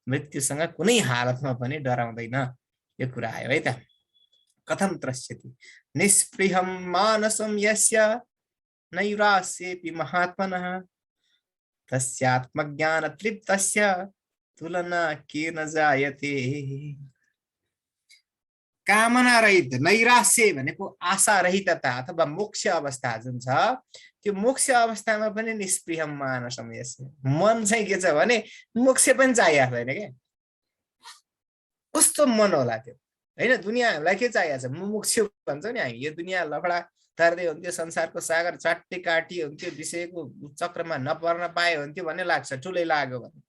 मृत्युसँग कुनै हालतमा पनि डराउँदैन। यो कुरा आयो है त। कथम त्रस्यति निष्पृहं मानसं यस्य नैरास्येऽपि महात्मनः तस्यात्मज्ञान तृप्तस्य तुलना केन जायते। कामना रहित, नैराश्य भनेको आशा रहितता अथवा मोक्ष अवस्था जुन छ, त्यो मोक्ष अवस्थामा पनि निष्पृहं मानसं यस्य, मन चाहिँ के छ भने मोक्ष पनि चाहिएको छैन क्या। कस्तो मन होला त्यो होइन। दुनियाँलाई के चाहिएको छ, मुमुक्ष भन्छ नि हामी। यो दुनियाँ लफडा तार्दै हुन्थ्यो, संसारको सागर चाट्टे काटी हुन्थ्यो, विषयको चक्रमा नपर्न पाए हुन्थ्यो भन्ने लाग्छ ठुलै लाग्यो भने।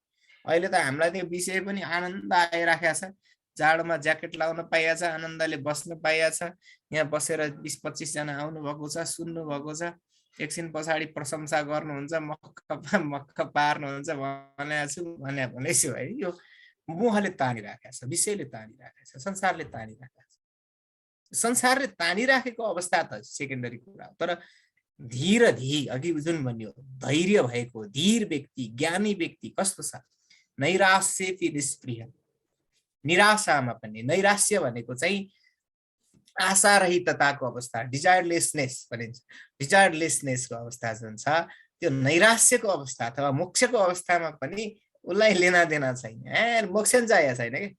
अहिले त हामीलाई त्यो विषय पनि आनन्द आइराखेको छ। जाडोमा ज्याकेट लाउन पाइएको छ, आनन्दले बस्न पाइएको छ, यहाँ बसेर 20-25 जना आउनु भएको छ, सुन्नु भएको छ, एकछिन पछाडि प्रशंसा गर्नुहुन्छ, मक्ख पार्नुहुन्छ भने छु है। यो मोहले तानिराखेको छ, विषयले तानिराखेको छ, संसारले तानिराखेको छ। संसारले तानिराखेको अवस्था त सेकेन्डरी कुरा हो, तर धीरधि अघि जुन भन्यो धैर्य भएको धीर व्यक्ति, ज्ञानी व्यक्ति कस्तो छ, नैराश्येऽपि निष्पृह, निराशामा पनि। नैराश्य भनेको चाहिँ आशा रहितताको अवस्था, डिजायरलेसनेस भनिन्छ। डिजायरलेसनेसको अवस्था जुन छ, त्यो नैराश्यको अवस्था अथवा मोक्षको अवस्थामा पनि उसलाई लेना देना छैन। मोक्ष पनि चाहिएको छैन कि,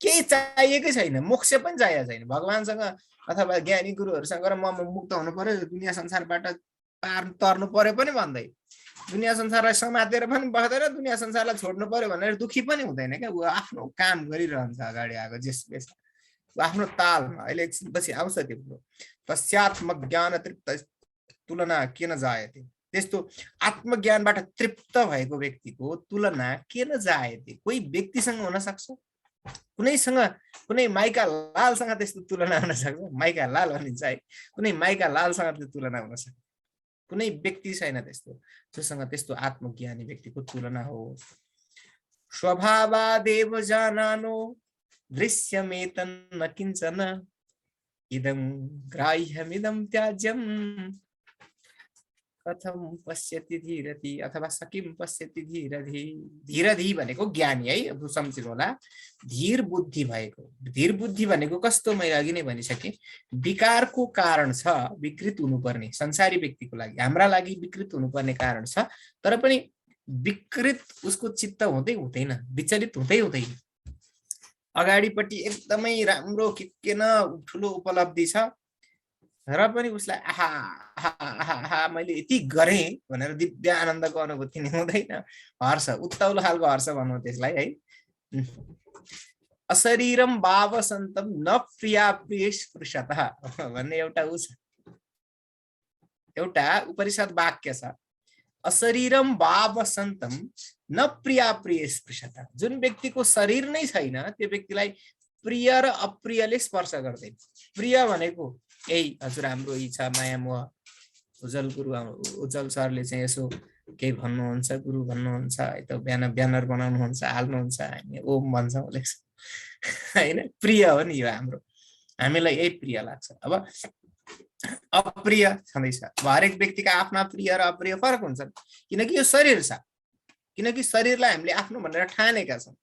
केही चाहिएकै छैन, मोक्ष पनि चाहिएको छैन। भगवानसँग अथवा ज्ञानी गुरुहरूसँग म मुक्त हुनु पर्यो, दुनियाँ संसारबाट तर्नु पर्यो पनि भन्दै, दुनियाँ संसारलाई समातेर पनि बस्दैन, दुनियाँ संसारलाई छोड्नु पर्यो भनेर दुखी पनि हुँदैन क्या। ऊ आफ्नो काम गरिरहन्छ अगाडि आएको जेस बेस आफ्नो तालमा। अहिले एकछिनपछि आउँछ त्यो कुरो। तस्यात्मज्ञान तृप्त तुलना किन जायते, त्यस्तो आत्मज्ञानबाट तृप्त भएको व्यक्तिको तुलना किन जायते। कोही व्यक्तिसँग हुन सक्छ, कुनैसँग, कुनै माइका लालसँग त्यस्तो तुलना हुन सक्छ। माइका लाल भनिन्छ है, कुनै माइका लालसँग त्यो तुलना हुन सक्छ। कुनै व्यक्ति छैन त्यस्तो जोसँग त्यस्तो आत्मज्ञानी व्यक्तिको तुलना हो। स्वभावादेव जानानो दृश्यमेतन् न किञ्चन इदं ग्राह्यमिदं त्याज्यं कथम पश्यति धीरधि अथवा सकिम पश्यति धीरधि। धीरधि भनेको ज्ञानी है, अब सम्झिनु होला। धीर बुद्धि भएको, धीर बुद्धि भनेको कस्तो, मैले अघि नै भनिसकेँ, विकारको कारण छ, विकृत हुनुपर्ने संसारी व्यक्तिको लागि, हाम्रा लागि विकृत हुनुपर्ने कारण छ, तर पनि विकृत उसको चित्त हुँदै हुँदैन, विचलित हुँदै हुँदैन। अगाडिपट्टि एकदमै राम्रो के न ठुलो उपलब्धि छ र पनि उसलाई आहा आहा आहा आहा मैले यति गरेँ भनेर दिव्य आनन्दको अनुभूति नि हुँदैन। हर्ष, उत्ताउलो खालको हर्ष भनौँ त्यसलाई है। अशरीरम भावसन्तम न प्रिया प्रिय स्पृशतः भन्ने एउटा उ छ, एउटा उपनिषद वाक्य छ। अशरीरम भावसन्तम न प्रिया प्रिय स्पृशतः। जुन व्यक्तिको शरीर नै छैन त्यो व्यक्तिलाई प्रिय र अप्रियले स्पर्श गर्दैन। प्रिय भनेको यही हजुर हाम्रो इच्छा माया मोह। उज्जवल गुरु उज्जवल सरले चाहिँ यसो केही भन्नुहुन्छ, गुरु भन्नुहुन्छ है त, ब्यानर बनाउनुहुन्छ, हाल्नुहुन्छ, हामी ओम भन्छौँ लेख्छौँ होइन। प्रिय हो नि यो हाम्रो, हामीलाई यही प्रिय लाग्छ। अब अप्रिय छँदैछ। हरेक व्यक्तिका आफ्ना प्रिय र अप्रिय फरक हुन्छन्, किनकि यो शरीर छ। किनकि शरीरलाई हामीले आफ्नो भनेर ठानेका छौँ।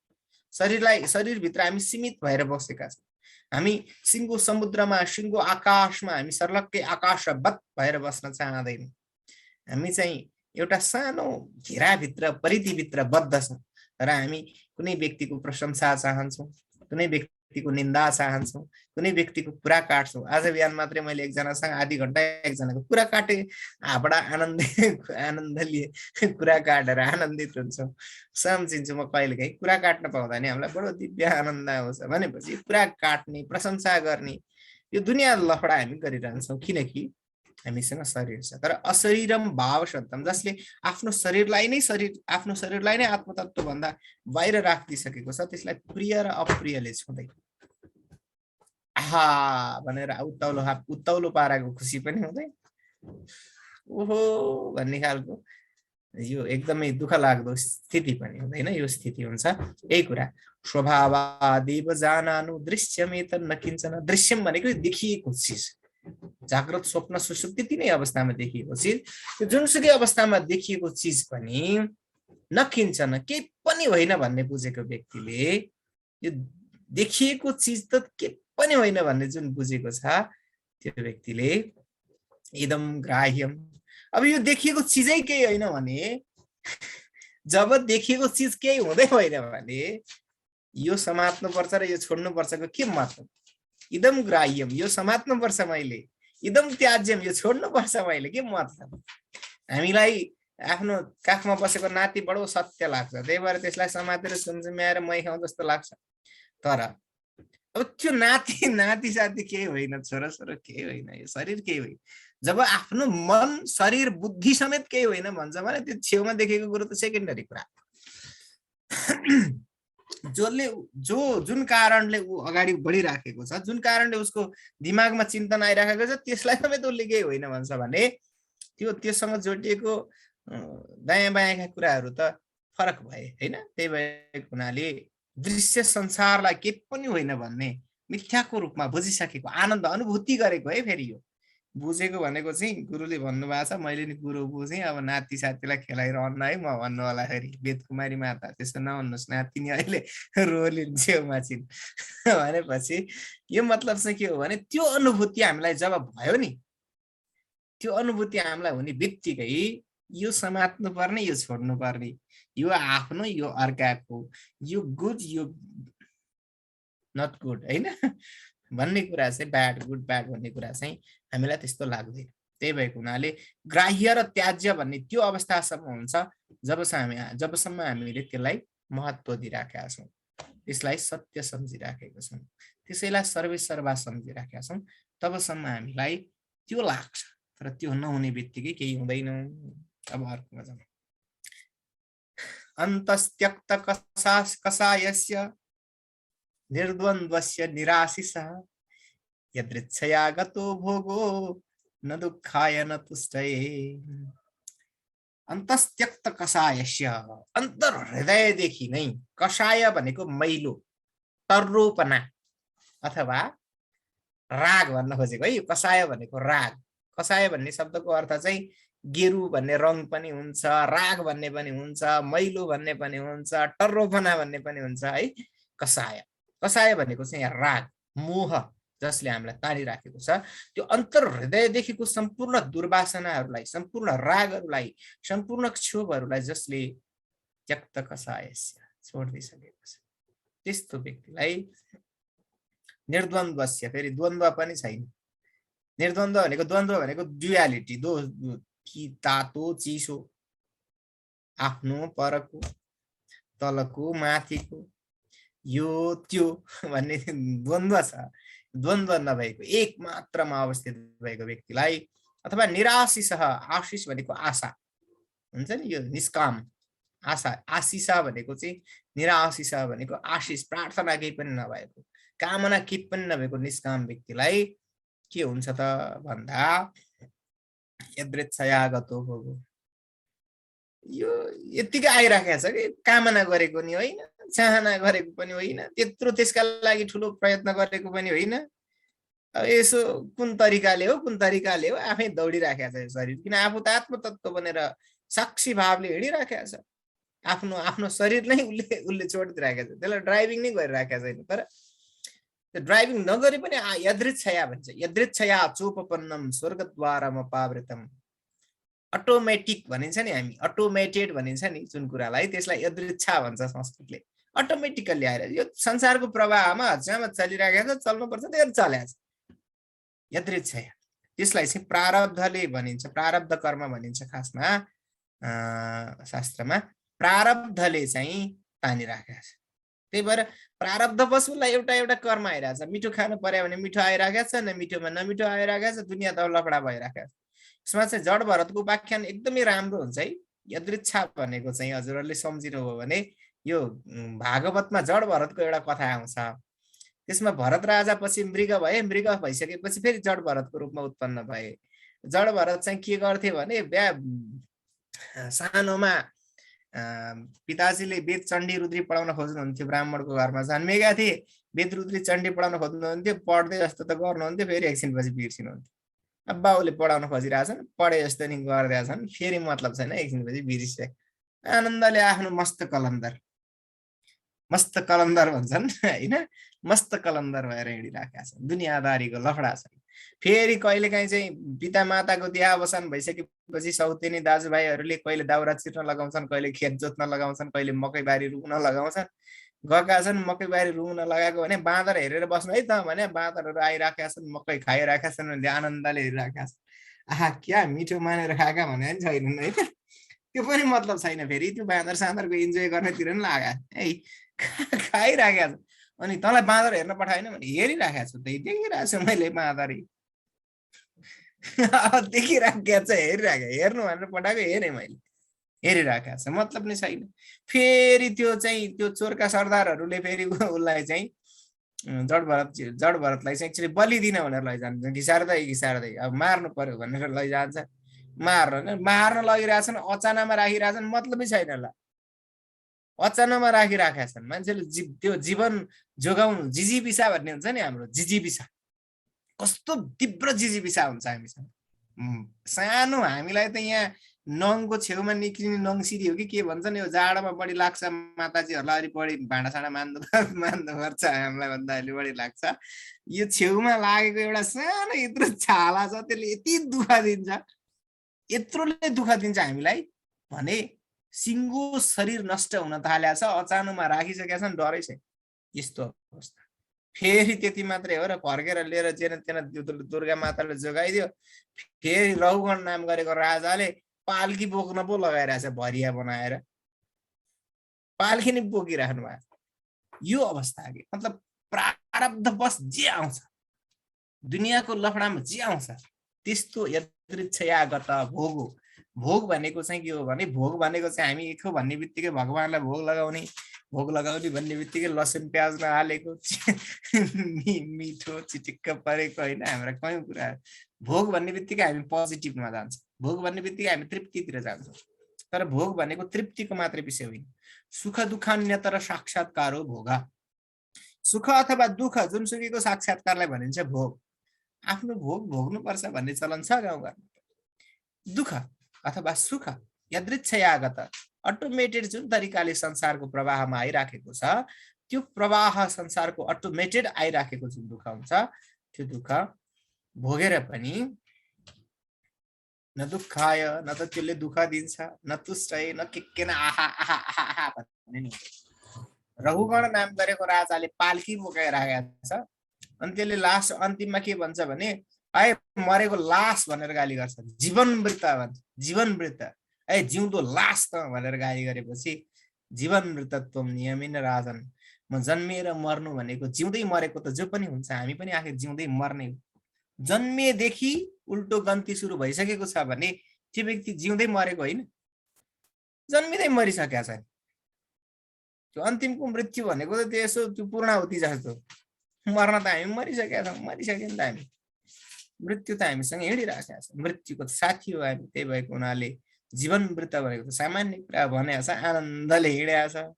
शरीरभित्र हामी सीमित भएर बसेका छौँ। हामी सिङ्गो समुद्रमा, सिङ्गो आकाशमा हामी सर्लक्कै आकाशवत भएर बस्न चाहँदैनौँ। हामी चाहिँ एउटा सानो घेराभित्र, परिधिभित्र बद्ध छौँ र हामी कुनै व्यक्तिको प्रशंसा चाहन्छौँ, कुनै व्यक्तिको निन्दा चाहन्छौँ, कुनै व्यक्तिको कुरा काट्छौँ। आज बिहान मात्रै मैले एकजनासँग आधी घन्टा एकजनाको कुरा काटेँ। बडा आनन्द लिए कुरा काटेर आनन्दित हुन्छौँ। सम्झिन्छु म कहिलेकाहीँ कुरा काट्न पाउँदा नि हामीलाई बडो दिव्य आनन्द आउँछ। भनेपछि कुरा काट्ने, प्रशंसा गर्ने यो दुनियाँ लफडा हामी गरिरहन्छौँ, किनकि हामीसँग शरीर छ। तर अशरीरम भावसन्तम, जसले आफ्नो शरीरलाई नै आत्मतत्व भन्दा बाहिर राखिदिसकेको छ, त्यसलाई प्रिय र अप्रियले छुँदैन। आहा भनेर उत्ताउलो पाराको खुसी पनि हुँदैन, ओहो भन्ने खालको यो एकदमै दुःख लाग्दो स्थिति पनि हुँदैन। यो स्थिति हुन्छ। यही कुरा स्वभावादेव जानानु दृश्यमेत न किञ्चन। दृश्यम भनेको देखिएको चिज, जाग्रत स्वप्न सुषुप्ति तिनै अवस्थामा देखिएको चिज। त्यो जुनसुकै अवस्थामा देखिएको चिज पनि नकिञ्चन, केही पनि होइन भन्ने बुझेको व्यक्तिले, यो देखिएको चिज त के पनि होइन भन्ने जुन बुझेको छ, त्यो व्यक्तिले इदम ग्राह्यम। अब यो देखिएको चिजै केही होइन भने, जब देखिएको चिज केही हुँदै होइन भने यो समात्नुपर्छ र यो छोड्नुपर्छको के मतलब? इदम ग्राह्यम, यो समात्नुपर्छ मैले, इदम त्याज्यम, यो छोड्नुपर्छ मैले, के मतलब? हामीलाई आफ्नो काखमा बसेको नाति बडो सत्य लाग्छ, त्यही भएर त्यसलाई समातेर सुमसुम्याएर मै खाउँ जस्तो लाग्छ। तर अब त्यो नाति साथी केही होइन, छोराछोरा केही होइन, यो शरीर केही होइन। जब आफ्नो मन, शरीर, बुद्धि समेत केही होइन भन्छ भने त्यो छेउमा देखेको कुरो त सेकेन्डरी कुरा। जुन कारणले ऊ अगाडि बढिराखेको छ, जुन कारणले उसको दिमागमा चिन्तन आइराखेको छ, त्यसलाई समेत उसले केही होइन भन्छ भने त्योसँग जोडिएको दायाँ बायाँका कुराहरू त फरक भए होइन। त्यही भएको हुनाले दृश्य संसारलाई के पनि होइन भन्ने मिथ्याको रूपमा बुझिसकेको, आनन्द अनुभूति गरेको है। फेरि यो बुझेको भनेको चाहिँ गुरुले भन्नुभएको छ, मैले नि गुरु बुझेँ, अब नाति साथीलाई खेलाइरहन्न है म भन्नु होला। फेरि वेदकुमारी माता त्यसो नभन्नुहोस्, नाति नि अहिले रोलिन् छेउमा छिन् भनेपछि यो मतलब चाहिँ के हो भने, त्यो अनुभूति हामीलाई जब भयो नि, त्यो अनुभूति हामीलाई हुने बित्तिकै यो समात्नु पर्ने, यो छोड्नु पर्ने, यो आफ्नो, यो अर्काको, यो गुड, यो नट गुड होइन भन्ने कुरा चाहिँ, ब्याड गुड ब्याड भन्ने कुरा चाहिँ हामीलाई त्यस्तो लाग्दैन। त्यही भएको हुनाले ग्राह्य र त्याज्य भन्ने त्यो अवस्थासम्म हुन्छ जबसम्म हामीले त्यसलाई महत्त्व दिइराखेका छौँ, त्यसलाई सत्य सम्झिराखेका छौँ, त्यसैलाई सर्वेसर्वा सम्झिराखेका छौँ, तबसम्म हामीलाई त्यो लाग्छ। तर त्यो नहुने बित्तिकै केही हुँदैन। अब अर्कोमा जाउँ। अन्तस्त्यक्त कसायस्य निर्द्वन्द्वस्य निराशिसः यदृच्छया गतो भोगो न दुःखाय न तुष्टये। अन्तस्त्यक्त कसायस्य, अन्तर हृदयदेखि नै, कसाय भनेको मैलो, टर्रोपना अथवा राग भन्न खोजेको है। यो कसाय भनेको राग। कसाय भन्ने शब्दको अर्थ चाहिँ गेरु भन्ने रङ पनि हुन्छ, राग भन्ने पनि हुन्छ, मैलो भन्ने पनि हुन्छ, टर्रोपना भन्ने पनि हुन्छ है। कसाय भनेको चाहिँ राग, मोह, जसले हामीलाई तानिराखेको छ। त्यो अन्तर हृदयदेखिको सम्पूर्ण दुर्वासनाहरूलाई, सम्पूर्ण रागहरूलाई, सम्पूर्ण क्षोभहरूलाई जसले त्यक्त कसायस्य छोडिदिइसकेको छ। त्यस्तो व्यक्तिलाई निर्द्वन्द्वस्य, फेरि द्वन्द्व पनि छैन। निर्द्वन्द्व भनेको, द्वन्द्व भनेको ड्युअलिटी, कि तातो चिसो, आफ्नो परको, तलको माथिको, यो त्यो भन्ने द्वन्द्व छ। द्वन्द्व नभएको एक मात्रामा अवस्थित भएको व्यक्तिलाई, अथवा निराशिष, आशिष भनेको आशा हुन्छ नि, यो निष्काम आशा, आशिषा भनेको चाहिँ निराशिष भनेको आशिष, प्रार्थना केही पनि नभएको, कामना केही पनि नभएको निष्काम व्यक्तिलाई के हुन्छ त भन्दा यदृच्छयागतो भोगो। यो यतिकै आइराखेको छ कि कामना गरेको नि होइन, चाहना गरेको पनि होइन, त्यत्रो त्यसका लागि ठुलो प्रयत्न गरेको पनि होइन। यसो कुन तरिकाले हो आफै दौडिराखेको छ यो शरीर, किन आफू त आत्मतत्व बनेर साक्षी भावले हिँडिराखेको छ। आफ्नो शरीर नै उसले छोडिदिइराखेको छ, त्यसलाई ड्राइभिङ नै गरिराखेको छैन। तर त्यो ड्राइभिङ नगरे पनि यदृच्छया भन्छ, यदृच्छया चोपपन्नम स्वर्गद्वारम अपावृतम। अटोमेटिक भनिन्छ नि, हामी अटोमेटेड भनिन्छ नि जुन कुरालाई, त्यसलाई यदृच्छा भन्छ संस्कृतले। अटोमेटिकल्ली आएर यो संसारको प्रवाहमा जहाँ चलिराखेको छ, चल्नुपर्छ त्यही चलेको छ, यदृच्छया। त्यसलाई चाहिँ प्रारब्धले भनिन्छ, प्रारब्ध कर्म भनिन्छ खासमा शास्त्रमा। प्रारब्धले चाहिँ तानिराखेको छ, त्यही भएर प्रारब्ध पशुलाई एउटा एउटा कर्म आइरहेको छ। मिठो खानु पर्यो भने मिठो आइरहेको छ, मिठोमा नमिठो आइरहेको छ, दुनियाँ त लफडा भइरहेको छ। यसमा चाहिँ जड भरतको उपाख्यान एकदमै राम्रो हुन्छ है। यदृच्छा भनेको चाहिँ हजुरहरूले सम्झिनुभयो भने यो भागवतमा जड भरतको एउटा कथा आउँछ। त्यसमा भरत राजा पछि मृग भए, मृग भइसकेपछि फेरि जड भरतको रूपमा उत्पन्न भए। जड भरत चाहिँ के गर्थे भने, सानोमा पिताजीले वेद चण्डी रुद्री पढाउन खोज्नुहुन्थ्यो, ब्राह्मणको घरमा जन्मेका थिए, वेद रुद्री चण्डी पढाउन खोज्नुहुन्थ्यो, पढ्दै जस्तो त गर्नुहुन्थ्यो, फेरि एकछिनपछि बिर्सिनुहुन्थ्यो। अब बाउले पढाउन खोजिरहेछन्, पढे जस्तो नि गरिरहेछन्, फेरि मतलब छैन, एकछिनपछि बिर्सिसके। आनन्दले आफ्नो मस्त कलन्दर भन्छन् होइन, मस्त कलन्दर भएर हिँडिराखेका छन्, दुनियादारीको लफडा छ। फेरि कहिलेकाहीँ चाहिँ पिता माताको देहावसान भइसकेपछि सौतेनी दाजुभाइहरूले कहिले दाउरा चिर्न लगाउँछन्, कहिले खेत जोत्न लगाउँछन्, कहिले मकैबारी रुँग्न लगाउँछन्। गएका छन् मकैबारी रुँग्न लगाएको भने बाँदर हेरेर बस्नु है त भने, बाँदरहरू आइराखेका छन्, मकै खाइराखेका छन् भने आनन्दले हेरिराखेका छन्। आहा क्या मिठो मानेर खाएका भने पनि छैनन् है त, त्यो पनि मतलब छैन। फेरि त्यो बाँदर साँदरको इन्जोय गर्नेतिर पनि लाग्यो है, खाइराखेका छ। अनि तँलाई बाँदर हेर्न पठाएन भने हेरिराखेको छु, त्यही देखिरहेको छु मैले बाँदरी, देखिराखेको छ, हेरिराखेको, हेर्नु भनेर पठाएको हेरेँ मैले, हेरिराखेको छ, मतलब नै छैन। फेरि त्यो चाहिँ त्यो चोरका सरदारहरूले फेरि उसलाई चाहिँ जड भरतलाई चाहिँ एक्चुअली बलि दिन भनेर लैजान्छ, घिसार्दै अब मार्नु पर्यो भनेर लैजान्छ, मार्न लगिरहेछन्, अचानकमा राखिरहेछन्, मतलबै छैन ल, अचानकमा राखिराखेका छन्। मान्छेले त्यो जीवन जोगाउनु, जिजीविसा भन्ने हुन्छ नि हाम्रो, जिजीविसा कस्तो तीव्र जिजीविसा हुन्छ हामीसँग। सानो हामीलाई त यहाँ नङको छेउमा निक्लिने नङसिरी हो कि के भन्छन्, यो जाडोमा बढी लाग्छ माताजीहरूलाई, अलि बढी भाँडासाँडा मान्नु पर्छ, हामीलाई भन्दा अलि बढी लाग्छ। यो छेउमा लागेको एउटा सानो यत्रो छाला छ, त्यसले यति दुःख दिन्छ, यत्रोले दुःख दिन्छ हामीलाई भने सिङ्गो शरीर नष्ट हुन थालेको छ, अचानकमा राखिसकेका छन्, डरै छ यस्तो अवस्था। फेरि त्यति मात्रै हो र फर्केर लिएर जेन तेन दुर्गा माताले जोगाइदियो। फेरि रौगण नाम गरेको राजाले पाल्की बोक्न पो लगाइरहेछ, भरिया बनाएर पाल्की नै बोकिराख्नु भएको। यो अवस्था कि मतलब प्रारब्धवश जे आउँछ, दुनियाँको लफडामा जे आउँछ त्यस्तो यदृच्छयागत भोग हो। भोग भनेको चाहिँ के हो भने, भोग भनेको चाहिँ हामी एक हो भन्ने बित्तिकै भगवानलाई भोग लगाउने भन्ने बित्तिकै लसुन प्याज नहालेको मिठो चिटिक्क परेको होइन, हाम्रा कयौँ कुराहरू। भोग भन्ने बित्तिकै हामी पोजिटिभमा जान्छौँ, भोग भन्ने बित्तिकै हामी तृप्तितिर जान्छौँ। तर भोग भनेको तृप्तिको मात्रै विषय होइन, सुख दुःखान्यतर साक्षात्कार हो भोग। सुख अथवा दुःख जुनसुकैको साक्षात्कारलाई भनिन्छ भोग। आफ्नो भोग भोग्नुपर्छ भन्ने चलन छ गाउँघरमा। दुःख अथवा सुख यदृच्छयागत अटोमेटेड जुन तरिकाले संसारको प्रवाहमा आइराखेको छ, त्यो प्रवाह संसारको अटोमेटेड आइराखेको जुन दुःख हुन्छ, त्यो दुःख भोगेर पनि न दुःखाय, न त त्यसले दुःख दिन्छ, न तुष्टय, न के न आहा आहा आहा आहा भन्ने नि। रघुगण नाम गरेको राजाले पाल्की बोकाएर आएको छ अनि त्यसले लास्ट अन्तिममा के भन्छ भने है मरेको लास भनेर गाली गर्छ, जीवन मृत भन्छ, जीवन मृत, है जिउँदो लास त भनेर गाली गरेपछि जीवन मृतत्व नियमिन राजन, म जन्मिएर मर्नु भनेको जिउँदै मरेको त जो पनि हुन्छ, हामी पनि आखिर जिउँदै मर्ने हो। जन्मेदेखि उल्टो गन्ती सुरु भइसकेको छ भने त्यो व्यक्ति जिउँदै मरेको होइन, जन्मिँदै मरिसकेको छ। त्यो अन्तिमको मृत्यु भनेको त त्यसो त्यो पूर्णाहुति जस्तो, मर्न त हामी मरिसकेका छौँ, मरिसक्यो नि त हामी, मृत्यु त हामीसँग हिँडिरहेको छ, मृत्युको साथी हो हामी। त्यही भएको हुनाले जीवन मृत भनेको त सामान्य कुरा भनेको छ, आनन्दले हिँडेको छ।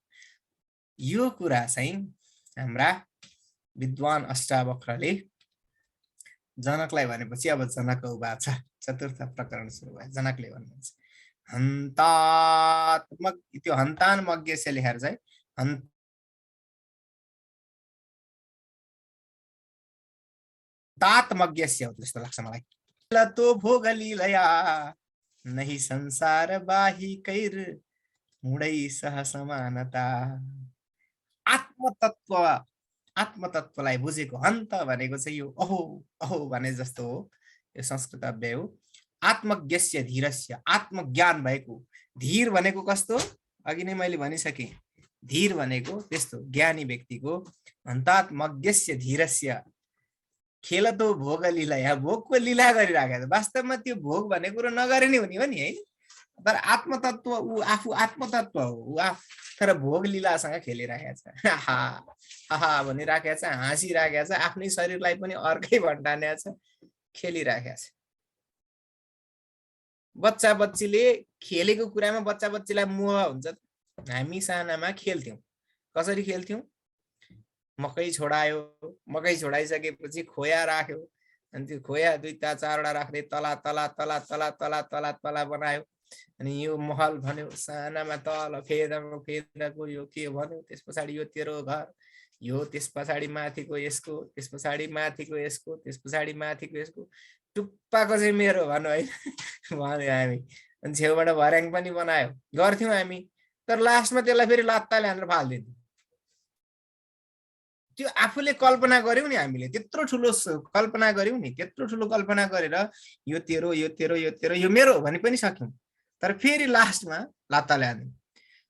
यो कुरा चाहिँ हाम्रा विद्वान अष्टावक्रले जनकलाई भनेपछि अब जनक उवाच चतुर्थ प्रकरण सुरु भयो। जनकले भन्नुहुन्छ हन्तात्मक, त्यो हन्तान मज्ञस्य लेखेर चाहिँ हन्तात्मज्ञस्य हो जस्तो लाग्छ मलाई। लतो भोग लीलया नहि संसार बाहिकैर मुडै सह समानता। आत्मतत्व, आत्मतत्वलाई बुझेको, हन्त भनेको चाहिँ यो अहो अहो भने जस्तो हो, यो संस्कृत अव्यय हो। आत्मज्ञस्य धीरस्य, आत्मज्ञान भएको, धीर भनेको कस्तो, अघि नै मैले भनिसकेँ, धीर भनेको त्यस्तो ज्ञानी व्यक्तिको। हन्तात्मज्ञस्य धीरस्य खेलतो भोग लीला, यहाँ भोगको लीला गरिराखेको, वास्तवमा त्यो भोग भन्ने कुरो नगरे नै हुने हो नि है, तर आत्मतत्व ऊ आफू आत्मतत्व हो, ऊ तर भोग लीलासँग खेलिराखेको छ, हा भनिराखेको छ, हाँसिराखेको छ, आफ्नै शरीरलाई पनि अर्कै भन्टानेको छ, खेलिराखेको छ। बच्चा बच्चीले खेलेको कुरामा बच्चा बच्चीलाई मोह हुन्छ। हामी सानामा खेल्थ्यौँ, कसरी खेल्थ्यौँ, मकै छोडायो, मकै छोडाइसकेपछि खोया राख्यो, अनि त्यो खोया दुईटा चारवटा राख्दै तला तला तला तला तला तला तला बनायो, अनि यो महल भन्यो, सानामा तल फेदाको यो के भन्यो, त्यस पछाडि यो तेरो घर, यो त्यस पछाडि माथिको यसको, त्यस पछाडि माथिको यसको, त्यस पछाडि माथिको यसको, टुप्पाको चाहिँ मेरो भन्नु है भन्यो हामी। अनि छेउबाट भर्याङ पनि बनायो, गर्थ्यौँ हामी, तर लास्टमा त्यसलाई फेरि लत्ताले हानेर फालिदिन्थ्यौँ। त्यो आफूले कल्पना गर्यौं नि, हामीले त्यत्रो ठुलो कल्पना गर्यौं नि, त्यत्रो ठुलो कल्पना गरेर यो तेरो यो तेरो यो तेरो यो मेरो भनि पनि सक्यौं, तर फेरि लास्टमा लत्ताले हान्यौं।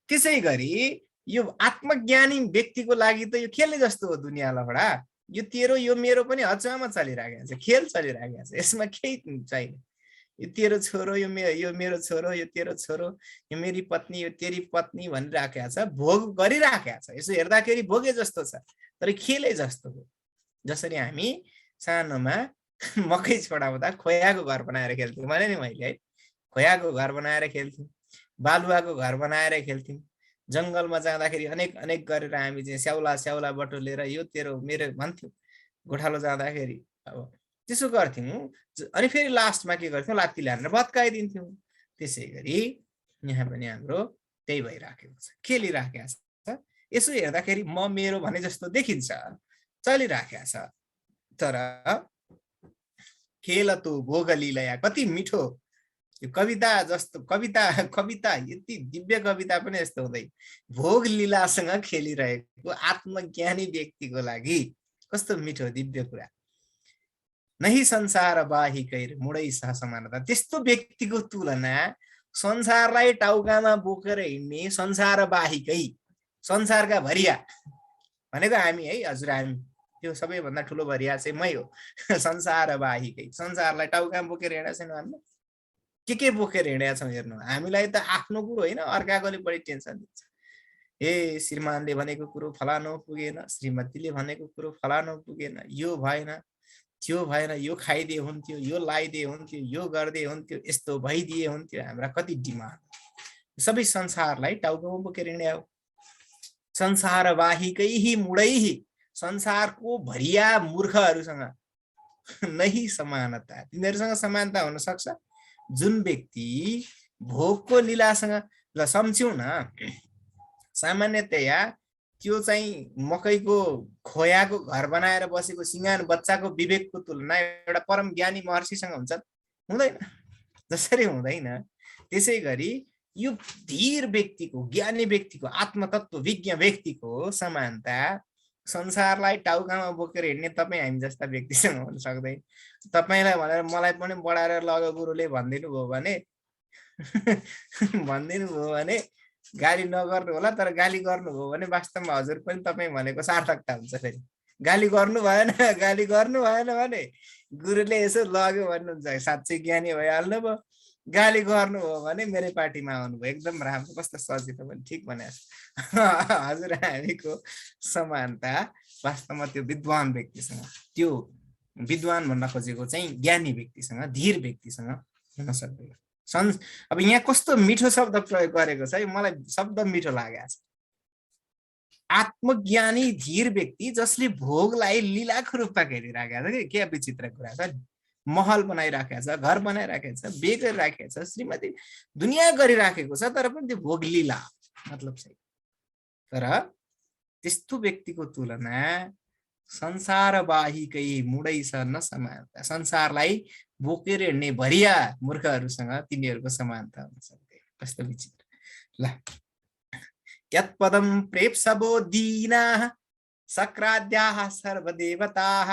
त्यसै गरी यो आत्मज्ञानी व्यक्तिको लागि त यो खेल्ने जस्तो हो दुनियाँ लफडा, यो तेरो यो मेरो पनि हचामा चलिरहेको छ, खेल चलिरहेको छ, यसमा केही छैन। यो तेरो छोरो, यो मेरो छोरो, यो तेरो छोरो, यो मेरी पत्नी, यो तेरी पत्नी भनिराखेको छ, भोग गरिराखेको छ। यसो हेर्दाखेरि भोगे जस्तो छ, तर खेले जस्तो हो। जसरी हामी सानोमा मकै छोडाउँदा खोयाको घर बनाएर खेल्थ्यौँ भने नि मैले है, खोयाको घर बनाएर खेल्थ्यौँ, बालुवाको घर बनाएर खेल्थ्यौँ, जङ्गलमा जाँदाखेरि अनेक अनेक गरेर हामी चाहिँ स्याउला स्याउला बटुलेर यो तेरो मेरो भन्थ्यौँ। गोठालो जाँदाखेरि अब त्यसो गर्थ्यौँ, अनि फेरि लास्टमा के गर्थ्यौँ, लात्तीले हानेर भत्काइदिन्थ्यौँ। त्यसै गरी यहाँ पनि हाम्रो त्यही भइराखेको छ, खेलिराखेको छ। यसो हेर्दाखेरि म मेरो भने जस्तो देखिन्छ, चलिराखेको छ, तर खेल तो भोग लीला, कति मिठो यो कविता जस्तो, कविता यति दिव्य कविता पनि यस्तो हुँदै, भोग लीलासँग खेलिरहेको आत्मज्ञानी व्यक्तिको लागि कस्तो मिठो दिव्य कुरा। नहीं संसार बाहिकैर मुडै सह समानता, त्यस्तो व्यक्तिको तुलना संसारलाई टाउकामा बोकेर हिँड्ने संसार बाहिकै, संसारका भरिया भनेको हामी है, हजुर हामी, त्यो सबैभन्दा ठुलो भरिया चाहिँ मै हो। संसार बाहिकै, संसारलाई टाउकामा बोकेर हिँडेका छैनौँ हामीले, के बोकेर हिँडेका छौँ हेर्नु। हामीलाई त आफ्नो कुरो होइन, अर्काकोले बढी टेन्सन दिन्छ। ए श्रीमानले भनेको कुरो फलानु पुगेन, श्रीमतीले भनेको कुरो फलानु पुगेन, यो भएन त्यो भएन, यो खाइदिए हुन्थ्यो, यो लाइदिए हुन्थ्यो, यो गरिदिए हुन्थ्यो, यस्तो भइदिए हुन्थ्यो, हाम्रा कति डिमान्ड। सबै संसारलाई टाउकोमा बोकेर हिँडे हो। संसार बाहिकै मुडै, संसारको भरिया मूर्खहरूसँग नै समानता, तिनीहरूसँग समानता हुन सक्छ। जुन व्यक्ति भोगको लीलासँग, ल सम्झ्यौँ न, सामान्यतया त्यो चाहिँ मकैको खोयाको घर बनाएर बसेको सिङ्गान बच्चाको विवेकको तुलना एउटा परम ज्ञानी महर्षिसँग हुन्छ, हुँदैन। जसरी हुँदैन त्यसै गरी यो धीर व्यक्तिको, ज्ञानी व्यक्तिको, आत्मतत्व विज्ञ व्यक्तिको समानता संसारलाई टाउकामा बोकेर हिँड्ने तपाईँ हामी जस्ता व्यक्तिसँग हुन सक्दैन। तपाईँलाई भनेर मलाई पनि बढाएर लग्यो गुरुले भनिदिनु भयो भने गाली नगर्नु होला, तर गाली गर्नुभयो भने वास्तवमा हजुर पनि तपाईँ भनेको सार्थकता हुन्छ। फेरि गाली गर्नु भएन भने गुरुले यसो लग्यो भन्नुहुन्छ, साँच्चै ज्ञानी भइहाल्नु भयो। गाली गर्नु हो भने मेरै पार्टीमा आउनुभयो, एकदम राम्रो, कस्तो सजिलो पनि, ठिक भने हजुर हामीको समानता वास्तवमा त्यो विद्वान व्यक्तिसँग, त्यो विद्वान भन्न खोजेको चाहिँ ज्ञानी व्यक्तिसँग, धीर व्यक्तिसँग हुन सक्दैन। अब यहाँ कस्तो मिठो शब्द प्रयोग गरेको छ, मलाई शब्द मिठो लागेको छ। आत्मज्ञानी धीर व्यक्ति जसले भोगलाई लीलाको रूपमा हेरिराखेको छ। के विचित्र कुरा छ नि, महल बनाइराखेको छ, घर बनाइराखेको छ, बिहे गरिराखेको छ, श्रीमती दुनियाँ गरिराखेको छ, तर पनि त्यो भोग लीला मतलब चाहिँ। तर त्यस्तो व्यक्तिको तुलना संसारबाहिकै मुडै छ नसमानता, संसारलाई बोकेर हिँड्ने भरिया मूर्खहरूसँग तिनीहरूको समानता हुन सक्दैन। कस्तो विचित्र। ल, यत्पदम प्रेप्सवो दीनाः सक्राद्याः सर्वदेवताः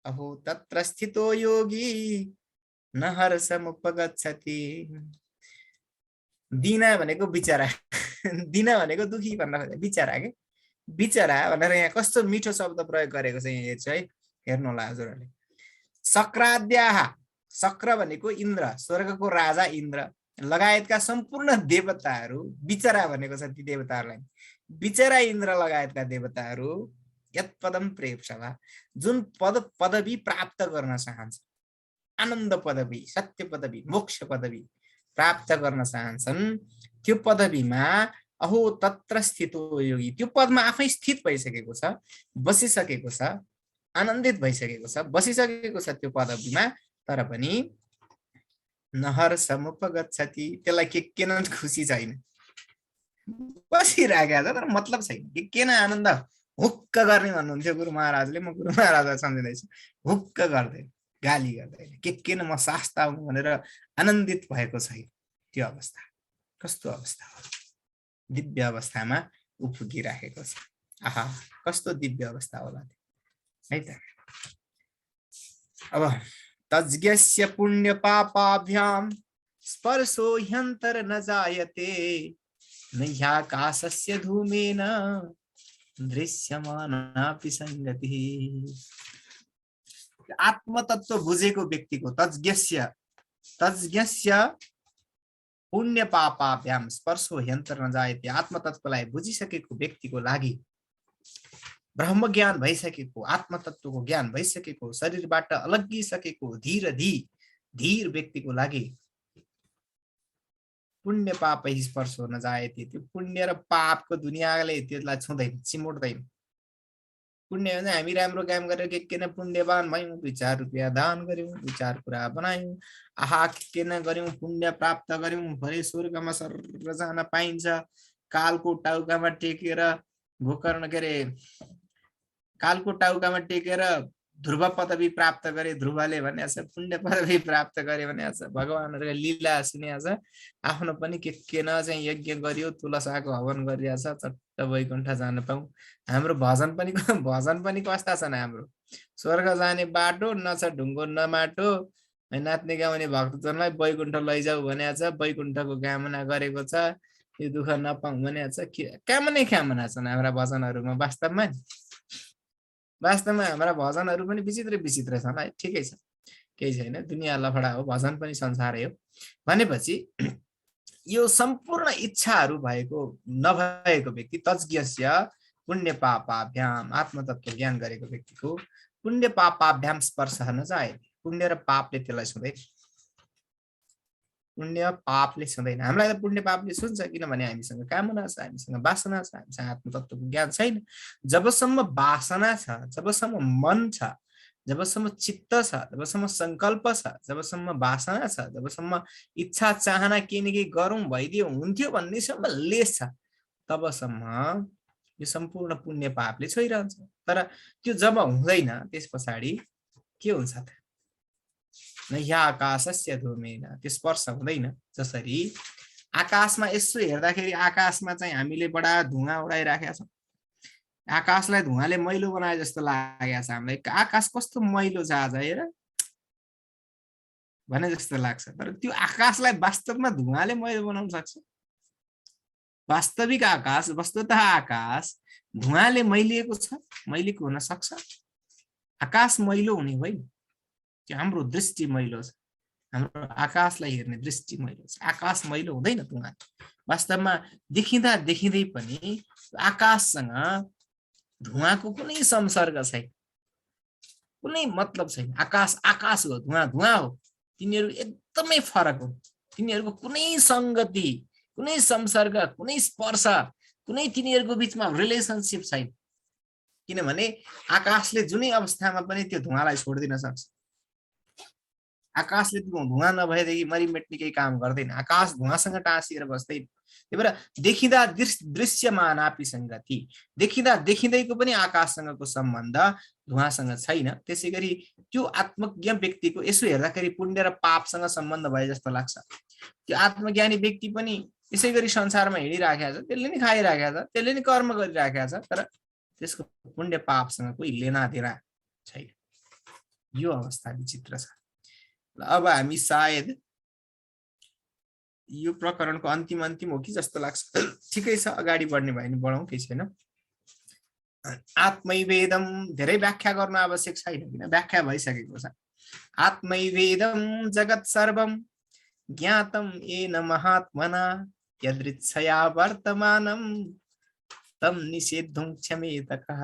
अहो तत्र स्थितो योगी न हर्षमुपगच्छति। दीना भनेको बिचरा, दीना भनेको दुखी भन्न खोजेको, बिचरा के बिचरा भनेर यहाँ कस्तो मिठो शब्द प्रयोग गरेको छ यहाँ हेर्छु है, हेर्नु होला हजुरहरूले। सक्राद्याः, सक्र भनेको इन्द्र, स्वर्गको राजा इन्द्र लगायतका सम्पूर्ण देवताहरू, बिचरा भनेको छ ती देवताहरूलाई, बिचरा इन्द्र लगायतका देवताहरू यत्पदम प्रेप्सवा, जुन पदवी प्राप्त गर्न चाहन्छ, आनन्द पदवी, सत्य पदवी, मोक्ष पदवी प्राप्त गर्न चाहन्छन्, त्यो पदवीमा अहो तत्र स्थितो योगी, त्यो पदमा आफै स्थित भइसकेको छ, बसिसकेको छ, आनन्दित भइसकेको छ, बसिसकेको छ त्यो पदवीमा, तर पनि नहर्षमुपगच्छति, त्यसलाई के न खुसी छैन, बसिरहेको छ तर मतलब छैन, के न आनन्द हुक्क गर्ने भन्नुहुन्थ्यो गुरु महाराजले, म गुरु महाराजलाई सम्झिँदैछु, हुक्क गर्दै गाली गर्दैन, के न म शास्ता हुँ भनेर आनन्दित भएको छैन। त्यो अवस्था कस्तो अवस्था हो, दिव्य अवस्थामा उपुगिराखेको छ। आहा, कस्तो दिव्य अवस्था होला है त। अब तज्ञस्य पुण्य पापाभ्याम स्पर्शो ह्यन्तर न जायते नह्याकाशस्य धूमेन दृश्यमानापि संगतिः। आत्मतत्व बुझेको व्यक्तिको, तज्ञस्य पुण्य पापाभ्याम स्पर्शो ह्यन्तर न जायते, आत्मतत्वलाई बुझिसकेको व्यक्तिको लागि, ब्रह्म ज्ञान भइसकेको, आत्मतत्वको ज्ञान भइसकेको, शरीरबाट अलग्गिसकेको धीर व्यक्तिको लागि पुण्य पाप स्पर्श हुन जायते, त्यो पुण्य र पापको दुनियाँले त्यसलाई छुँदैन, चिमुट्दैन। पुण्य भने हामी राम्रो काम गरेर के न पुण्यवान भयौँ, 2-4 रुपियाँ दान गर्यौँ, 2-4 कुरा बनायौँ, आहा के न गर्यौँ, पुण्य प्राप्त गर्यौँ, भरे स्वर्गमा सर्र जान पाइन्छ, कालको टाउकामा टेकेर गोकर्ण के अरे कालको टाउकामा टेकेर ध्रुव पदवी प्राप्त गरे, ध्रुवले भने पुण्य पदवी प्राप्त गरे भने भगवानहरुको लीला सुनिया छ। आफ्नो पनि के न चाहिँ यज्ञ गरियो, तुलसाको हवन गरिरहेछ, चट्ट वैकुण्ठ जान पाऊ। हाम्रो भजन पनि कस्ता छन्, हाम्रो स्वर्ग जाने बाटो न छ ढुङ्गो न माटो, नाच्ने गाउने भक्तजनलाई वैकुण्ठ लैजाऊ भनेको छ, वैकुण्ठको कामना गरेको छ, यो दुःख नपाऊ भनेको छ। कामना छन् हाम्रा भजनहरुमा। वास्तवमा हाम्रा भजनहरु पनि विचित्र छन् है, ठिकै छ, केही छैन, दुनिया लफडा हो, भजन पनि संसारै हो भनेपछि यो सम्पूर्ण इच्छाहरु भएको नभएको व्यक्ति तज्ञस्य पुण्य पापाभ्याम, आत्मतत्व ज्ञान गरेको व्यक्तिको पुण्य पापाभ्याम स्पर्श नजाए, पुण्य र पापले त्यसलाई छुँदैन, पुण्य पापले छुँदैन। हामीलाई त पुण्य पापले छुन्छ किनभने हामीसँग कामना छ, हामीसँग वासना छ, हामीसँग आत्मतत्वको ज्ञान छैन। जबसम्म वासना छ, जबसम्म मन छ, जबसम्म चित्त छ, जबसम्म संकल्प छ, जबसम्म वासना छ, जबसम्म इच्छा चाहना के न के गरौँ भइदियो हुन्थ्यो भन्नेसम्म लेस छ, तबसम्म यो सम्पूर्ण पुण्य पापले छोइरहन्छ। तर त्यो जब हुँदैन त्यस पछाडि के हुन्छ त? न ह्याकाशस्य धूमेन, त्यो स्पर्श हुँदैन। जसरी आकाशमा यसो हेर्दाखेरि आकाशमा चाहिँ हामीले बडा धुवा उडाइराखेका छौँ, आकाशलाई धुवाले मैलो बनाए जस्तो लागेको छ हामीलाई। आकाश कस्तो मैलो छ आज हेर भने जस्तो लाग्छ। तर त्यो आकाशलाई वास्तवमा धुवाले मैलो बनाउन सक्छ? वास्तविक आकाश, वस्तुतः आकाश धुवाले मैलिएको छ, मैलिएको हुन सक्छ? आकाश मैलो हुने होइन, त्यो हाम्रो दृष्टि मैलो छ, हाम्रो आकाशलाई हेर्ने दृष्टि मैलो छ। आकाश मैलो हुँदैन धुवा। वास्तवमा देखिँदा देखिँदै पनि आकाशसँग धुवाको कुनै संसर्ग छैन, कुनै मतलब छैन। आकाश आकाश हो, धुवा धुवा हो, तिनीहरू एकदमै फरक हो। तिनीहरूको कुनै संगति, कुनै संसर्ग, कुनै स्पर्श, कुनै तिनीहरूको बिचमा रिलेसनशिप छैन। किनभने आकाशले जुनै अवस्थामा पनि त्यो धुवालाई छोड्दिन सक्छ। आकाशले धुवा नभएदेखि मरिमेट्ने केही काम गर्दैन। आकाश धुवासँग टाँसिएर बस्दैन। त्यही भएर देखिँदा दृश्यमानापि संगति, देखिँदा देखिँदैको पनि आकाशसँगको सम्बन्ध धुवासँग छैन। त्यसै गरी त्यो आत्मज्ञ व्यक्तिको यसो हेर्दाखेरि पुण्य र पापसँग सम्बन्ध भए जस्तो लाग्छ। त्यो आत्मज्ञानी व्यक्ति पनि यसै गरी संसारमा हिँडिराखेको छ, त्यसले नि खाइराखेको छ, त्यसले नि कर्म गरिराखेको छ, तर त्यसको पुण्य पापसँग कोही लेनादेना छैन। यो अवस्था विचित्र छ। अब हामी सायद यो प्रकरणको अन्तिम हो कि जस्तो लाग्छ। ठिकै छ, अगाडि बढ्ने भयो भने बढौँ, केही छैन। आत्मैवेदम धेरै व्याख्या गर्न आवश्यक छैन, किन व्याख्या भइसकेको छ। आत्मैवेदम जगत सर्वम ज्ञातम येन महात्मना यदृच्छया वर्तमानम तम निषेद्धुं क्षमेतकः।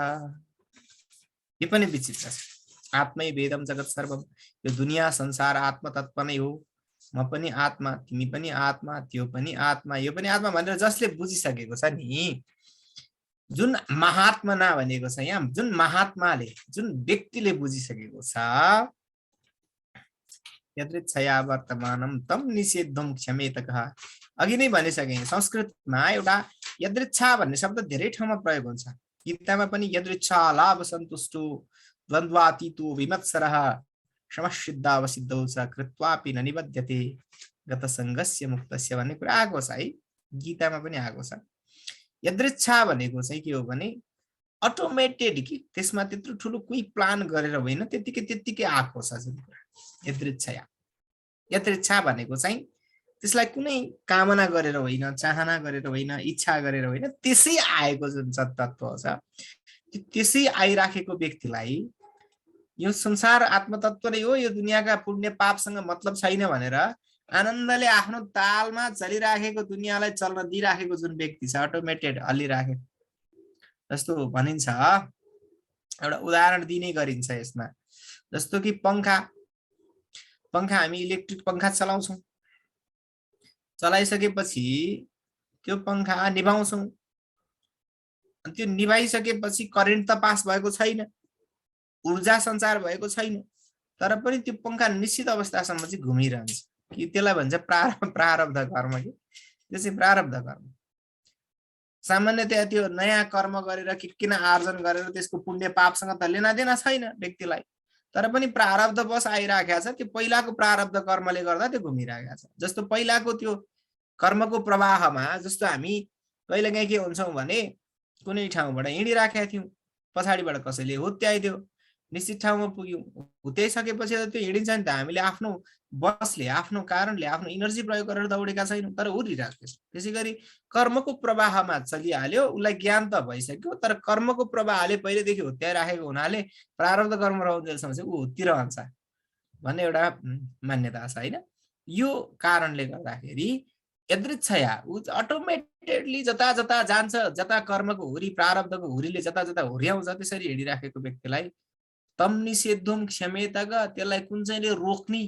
यो पनि विचित्र छ। आत्मैवेदम जगत सर्वम, यो दुनिया संसार आत्म तत्व नै हो। म पनि आत्मा, तिमी पनि आत्मा, त्यो पनि आत्मा, यो पनि आत्मा भनेर जसले बुझिसकेको छ नि, जुन महात्मना भनेको छ यहाँ, जुन महात्माले, जुन व्यक्तिले बुझिसकेको छ, यदृच्छया वर्तमानम तम निषेद्धुं क्षमेतकः। अघि नै भनिसके, संस्कृतमा एउटा यदृच्छा भन्ने शब्द धेरै ठाउँमा प्रयोग हुन्छ। गीतामा पनि यदृच्छा लाभ सन्तुष्टो द्वन्द्वातीतो विमत्सरः समसिद्धावसिद्धौ च कृत्वापि न निबध्यते गतसङ्गस्य मुक्तस्य भन्ने कुरा आएको छ है, गीतामा पनि आएको छ। यदृच्छा भनेको चाहिँ के हो भने अटोमेटेड कि त्यसमा त्यत्रो ठुलो कोही प्लान गरेर होइन, त्यतिकै आएको छ जुन कुरा यदृच्छा। यदृच्छा भनेको चाहिँ त्यसलाई कुनै कामना गरेर होइन, चाहना गरेर होइन, इच्छा गरेर होइन, त्यसै आएको जुन तत्त्व छ, त्यसै आइराखेको व्यक्तिलाई यो संसार आत्मतत्व नै हो, यो दुनियाँका पुण्य पापसँग मतलब छैन भनेर आनन्दले आफ्नो तालमा चलिराखेको दुनियाँलाई चल्न दिइराखेको जुन व्यक्ति छ, अटोमेटेड हल्लिराखेको जस्तो भनिन्छ। एउटा उदाहरण दिने गरिन्छ यसमा। जस्तो कि पंखा हामी इलेक्ट्रिक पंखा चलाउँछौँ, चलाइसकेपछि त्यो पंखा निभाउँछौँ, त्यो निभाइसकेपछि करेन्ट त पास भएको छैन, ऊर्जा सञ्चार भएको छैन, तर पनि त्यो पंखा निश्चित अवस्थासम्म चाहिँ घुमिरहन्छ। कि त्यसलाई भन्छ प्रारब्ध कर्म। कि त्यो चाहिँ प्रारब्ध कर्म। सामान्यतया त्यो नयाँ कर्म गरेर किन आर्जन गरेर त्यसको पुण्य पापसँग त लेनादेना छैन व्यक्तिलाई, तर पनि प्रारब्ध बस आइराखेको छ। त्यो पहिलाको प्रारब्ध कर्मले गर्दा त्यो घुमिरहेको छ। जस्तो पहिलाको त्यो कर्मको प्रवाहमा, जस्तो हामी कहिलेकाहीँ के हुन्छौँ भने कुनै ठाउँबाट हिँडिराखेका थियौँ, पछाडिबाट कसैले हुत्याइदियो, निश्चित ठाउँमा पुग्यौँ, हुत्याइसकेपछि त त्यो हिँडिन्छ नि त। हामीले आफ्नो बसले, आफ्नो कारणले, आफ्नो इनर्जी प्रयोग गरेर दौडेका छैनौँ, तर उडिरहेको छ। त्यसै गरी कर्मको प्रवाहमा चलिहाल्यो, उसलाई ज्ञान त भइसक्यो, तर कर्मको प्रवाहले पहिलेदेखि हुत्याइराखेको हुनाले प्रारब्ध कर्म रहन्जेलसम्म चाहिँ ऊ हुत्तिरहन्छ भन्ने एउटा मान्यता छ होइन। यो कारणले गर्दाखेरि यदृच्छया ऊ अटोमेटेडली जता जता जान्छ, जता कर्मको हुरी, प्रारब्धको हुरीले जता जता हुर्याउँछ, त्यसरी हिँडिराखेको व्यक्तिलाई तम निषेद्धुं क्षमेतक, त्यसलाई कुन चाहिँले रोक्ने,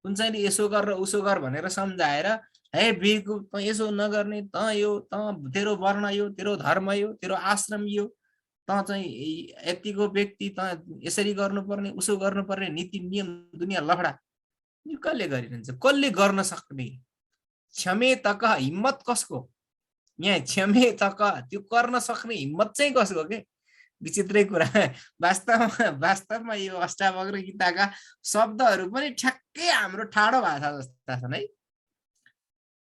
कुन चाहिँले यसो गर र उसो गर भनेर सम्झाएर, हे बेवकुफ त यसो नगर्ने, त यो त तेरो वर्ण यो, तेरो धर्म यो, तेरो आश्रम यो, त चाहिँ यतिको व्यक्ति त यसरी गर्नुपर्ने, उसो गर्नुपर्ने, नीति नियम दुनिया लफडा, यो कसले गरिरहन्छ? कसले गर्न सक्ने? क्षमेतक हिम्मत कसको? यहाँ क्षमेतक त्यो गर्न सक्ने हिम्मत चाहिँ कसको के? विचित्रै कुरा वास्तवमा यो अष्टावक्र गीताका शब्दहरू पनि ठ्याक्कै हाम्रो ठाडो भाषा जस्ता छन् है।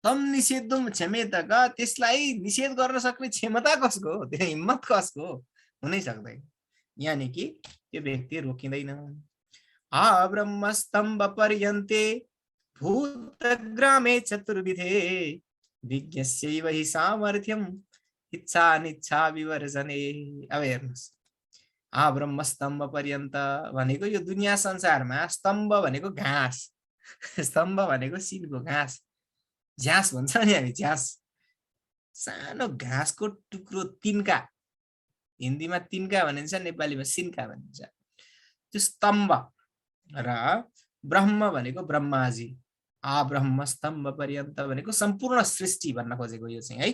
तम निषेधुम क्षमेतका, त्यसलाई निषेध गर्न सक्ने क्षमता कसको हो, त्यो हिम्मत कसको हो, हुनै सक्दैन। यानि कि त्यो व्यक्ति रोकिँदैन। ब्रह्मस्तम्भ पर्यन्ते भूतग्रामे चतुर्विधे विज्ञस्यैव हि सामर्थ्यम इच्छा अनिच्छा विवर्जने। अब हेर्नुहोस्, ब्रह्मस्तम्भ पर्यन्त भनेको यो दुनिया संसारमा स्तम्भ भनेको घाँस, स्तम्भ भनेको सिनको घाँस, झ्यास भन्छ नि हामी, झ्यास, सानो घाँसको टुक्रो, तिनका, हिन्दीमा तिनका भनिन्छ, नेपालीमा सिन्का भनिन्छ। त्यो स्तम्भ र ब्रह्म भनेको ब्रह्माजी, ब्रह्म स्तम्भ पर्यन्त भनेको सम्पूर्ण सृष्टि भन्न खोजेको यो चाहिँ है।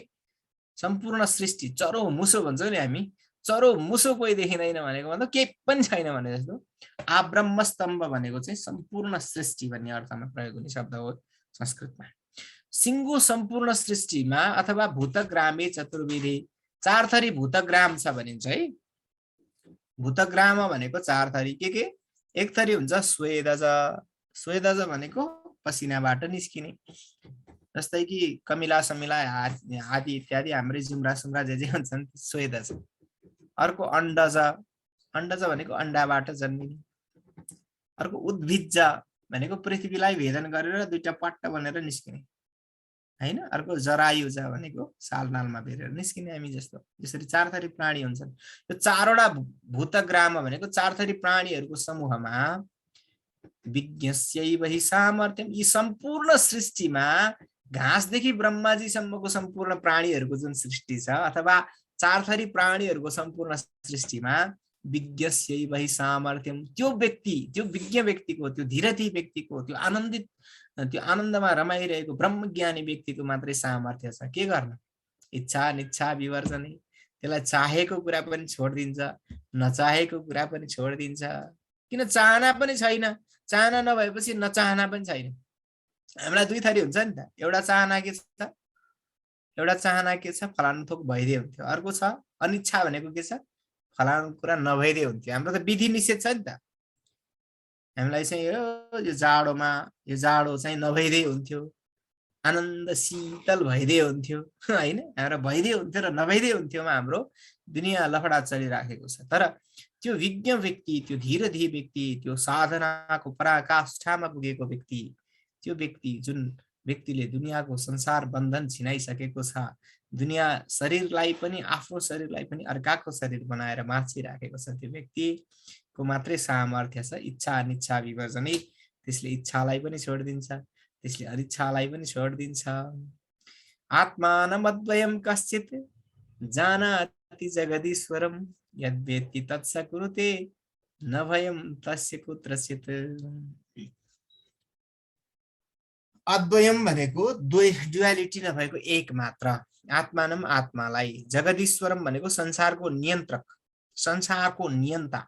सम्पूर्ण सृष्टि, चरो मुसो भन्छौँ नि हामी, चरो मुसो कोही देखिँदैन भनेको मतलब केही पनि छैन भने जस्तो। ब्रह्म स्तम्भ भनेको चाहिँ सम्पूर्ण सृष्टि भन्ने अर्थमा प्रयोग हुने शब्द हो संस्कृतमा। सिङ्गो सम्पूर्ण सृष्टिमा अथवा भूतग्रामे चतुर्विधि, चार थरी भूतग्राम छ भनिन्छ है। भूतग्राम भनेको चार थरी के? एक थरी हुन्छ स्वेदज, स्वेदज भनेको पसिनाबाट निस्किने, जस्तै कि कमिला समिला आदि इत्यादि हाम्रै जुम्रा सुम्रा जे हुन्छन् स्वेदज। अर्को अण्डज, अण्डज भनेको अण्डाबाट जन्मिने। अर्को उद्भिज भनेको पृथ्वीलाई भेदन गरेर दुईटा पट्ट बनेर निस्किने हैन। अर्को जरायुज भनेको सालनालमा भेरेर निस्किने हामी जस्तो। यसरी चार थरी प्राणी हुन्छन्। यो चारवटा भूतग्राम भनेको चार थरी प्राणीहरूको समूहमा विज्ञस्यैव हि सामर्थ्यम, यी सम्पूर्ण सृष्टिमा घाँसदेखि ब्रह्माजीसम्मको सम्पूर्ण प्राणीहरूको जुन सृष्टि छ अथवा चार थरी प्राणीहरूको सम्पूर्ण सृष्टिमा विज्ञस्यैव हि सामर्थ्यम, त्यो व्यक्ति, त्यो विज्ञ व्यक्तिको, त्यो धीरथी व्यक्तिको, त्यो आनन्दित, त्यो आनन्दमा रमाइरहेको ब्रह्मज्ञानी व्यक्तिको मात्रै सामर्थ्य छ। के गर्न? इच्छा निच्छा विवर्जने, त्यसलाई चाहेको कुरा पनि छोडिदिन्छ, नचाहेको कुरा पनि छोडिदिन्छ। किन? चाहना पनि छैन, चाहना नभएपछि नचाहना पनि छैन। हामीलाई दुई थरी हुन्छ नि त, एउटा चाहना के छ, एउटा चाहना के छ, फलानु थोक भइदिए हुन्थ्यो। अर्को छ अनिच्छा भनेको के छ, फलानु कुरा नभइदिए हुन्थ्यो। हाम्रो त विधि निषेध छ नि त। हामीलाई चाहिँ यो जाडोमा यो जाडो चाहिँ नभइदिए हुन्थ्यो, आनन्द शीतल भइदिए हुन्थ्यो हैन, हाम्रो भइदिए हुन्थ्यो र नभइदिए हुन्थ्योमा हाम्रो दुनियाँ लफडा चलिराखेको छ। तर त्यो विज्ञ व्यक्ति, त्यो धीरधी व्यक्ति, त्यो साधनाको पराकाष्ठामा पुगेको व्यक्ति, त्यो व्यक्ति, जुन व्यक्तिले दुनियाँको संसार बन्धन छिनाइसकेको छ, दुनियाँ शरीरलाई पनि, आफ्नो शरीरलाई पनि अर्काको शरीर बनाएर बाँचिराखेको छ, त्यो व्यक्तिको मात्रै सामर्थ्य छ इच्छा अनिच्छा विवर्जने। त्यसले इच्छालाई पनि छोडिदिन्छ, त्यसले अनिच्छालाई पनि छोडिदिन्छ। आत्मानमद्वयं कश्चित् जानाति जगदीश्वरं यद्वेत्ति तत्स कुरुते न भयं तस्य कुत्रचित्। अद्वयम भनेको ड्युअलिटी नभएको एक मात्र, आत्मानम आत्मालाई, जगदीश्वरम भनेको संसारको नियन्त्रक, संसारको नियन्ता,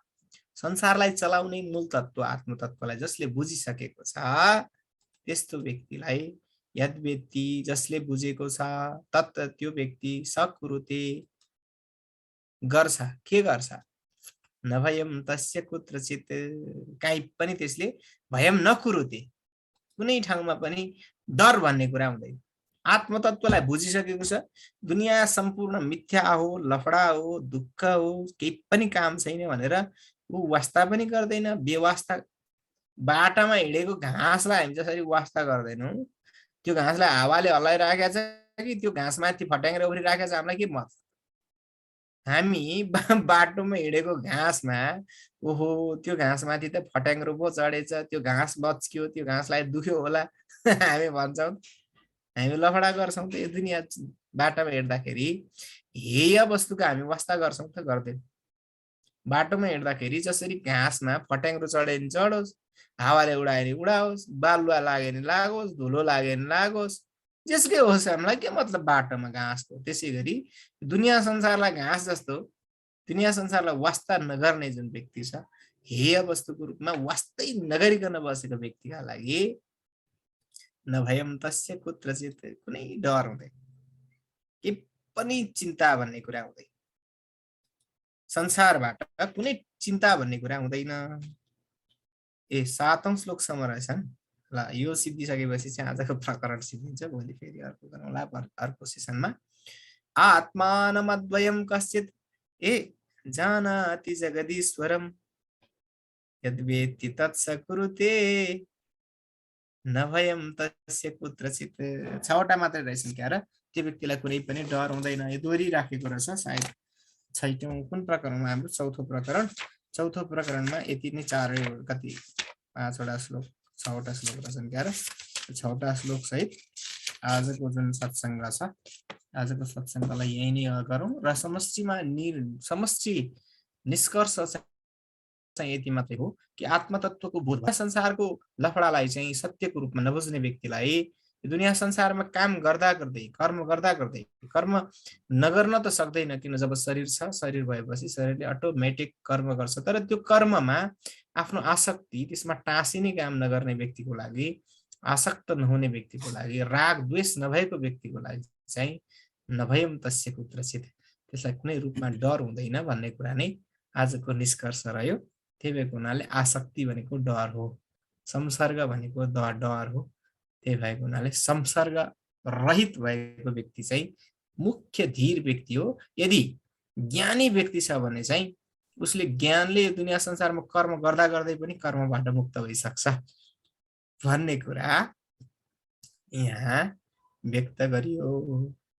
संसारलाई चलाउने मूल तत्व आत्मतत्वलाई जसले बुझिसकेको छ, त्यस्तो व्यक्तिलाई यद्वेत्ति, जसले बुझेको छ, तत् त्यो व्यक्ति सकुरुते गर्छ। के गर्छ? नभयम तस्य कुत्रचित्, काहीँ पनि त्यसले भयम नकुरुते, कुनै ठाउँमा पनि डर भन्ने कुरा हुँदैन। आत्मतत्वलाई बुझिसकेको छ, दुनियाँ सम्पूर्ण मिथ्या हो, लफडा हो, दुःख हो, केही पनि काम छैन भनेर ऊ वास्ता पनि गर्दैन। बेवास्ता बाटामा हिँडेको घाँसलाई हामी जसरी वास्ता गर्दैनौँ, त्यो घाँसलाई हावाले हल्लाइराखेको छ कि त्यो घाँसमाथि फट्याङ्ग्रा उफ्रिराखेको छ, हामीलाई के मतलब? हामी बाटोमा हिँडेको घाँसमा ओहो त्यो घाँसमाथि त फट्याङ्ग्रो पो चढेछ, त्यो घाँस बच्क्यो, त्यो घाँसलाई दुख्यो होला हामी भन्छौँ, हामी लफडा गर्छौँ त यो दुनियाँ बाटोमा हिँड्दाखेरि। हेय वस्तुको हामी वास्ता गर्छौँ त गर्दैनौँ। बाटोमा हिँड्दाखेरि जसरी घाँसमा फट्याङ्ग्रो चढ्यो भने चढोस्, हावाले उडायो भने उडाओस्, बालुवा लाग्यो भने लागोस्, धुलो लाग्यो भने लागोस्, जेसुकै होस्, हामीलाई के मतलब बाटोमा घाँसको। त्यसै गरी दुनियाँ संसारलाई घाँस जस्तो, दुनियाँ संसारलाई वास्ता नगर्ने जुन व्यक्ति छ, हेय वस्तुको रूपमा वास्तै नगरिकन बसेको व्यक्तिका लागि नभयम तस्य कुत्रचित्, कुनै डर हुँदैन, के पनि चिन्ता भन्ने कुरा हुँदैन। संसारबाट कुनै चिन्ता भन्ने कुरा हुँदैन। 7औं श्लोकसम्म रहेछ नि। ल यो सिद्धिसकेपछि चाहिँ आजको प्रकरण सिद्धिन्छ। भोलि फेरि अर्को गरौँला अर्को सेसनमा। आत्मानमद्वयं कश्चित् जानाति जगदीश्वरम् यद्वेत्ति तत्स कुरुते न भयं तस्य कुत्रचित्। 6वटा मात्रै रहेछन् क्या र। त्यो व्यक्तिलाई कुनै पनि डर हुँदैन। यो दोहोरी राखेको रहेछ सायद 6औं कुन प्रकरणमा हाम्रो चौथो प्रकरणमा यति नै 4 कति 5वटा श्लोक 6वटा श्लोक रहेछन् क्या र। 6वटा श्लोक सहित आजको जुन सत्सङ्ग छ आजको सत्सङ्गलाई यही नै गरौँ र समष्टि निष्कर्ष चाहिँ यति मात्रै हो कि आत्मतत्वको बोध संसारको लफडालाई चाहिँ सत्यको रूपमा नबुझ्ने व्यक्तिलाई दुनिया संसारमा काम गर्दा गर्दै कर्म नगर्न त सक्दैन। किन जब शरीर छ, शरीर भएपछि शरीरले अटोमेटिक कर्म गर्छ। तर त्यो कर्ममा आफ्नो आसक्ति त्यसमा टाँसिने काम नगर्ने व्यक्तिको लागि, आसक्त नहुने व्यक्तिको लागि, राग द्वेष नभएको व्यक्तिको लागि चाहिँ नभयम तस्य कुत्रचित्, त्यसलाई कुनै रूपमा डर हुँदैन भन्ने कुरा नै आजको निष्कर्ष रह्यो। त्यही भएको हुनाले आसक्ति भनेको डर हो, संसर्ग भनेको डर हो। त्यही भएको हुनाले संसर्ग रहित भएको व्यक्ति चाहिँ मुख्य धीर व्यक्ति हो। यदि ज्ञानी व्यक्ति छ भने चाहिँ उसले ज्ञानले यो दुनिया संसारमा कर्म गर्दा गर्दै पनि कर्मबाट मुक्त भइसक्छ भन्ने कुरा यहाँ व्यक्त गरियो।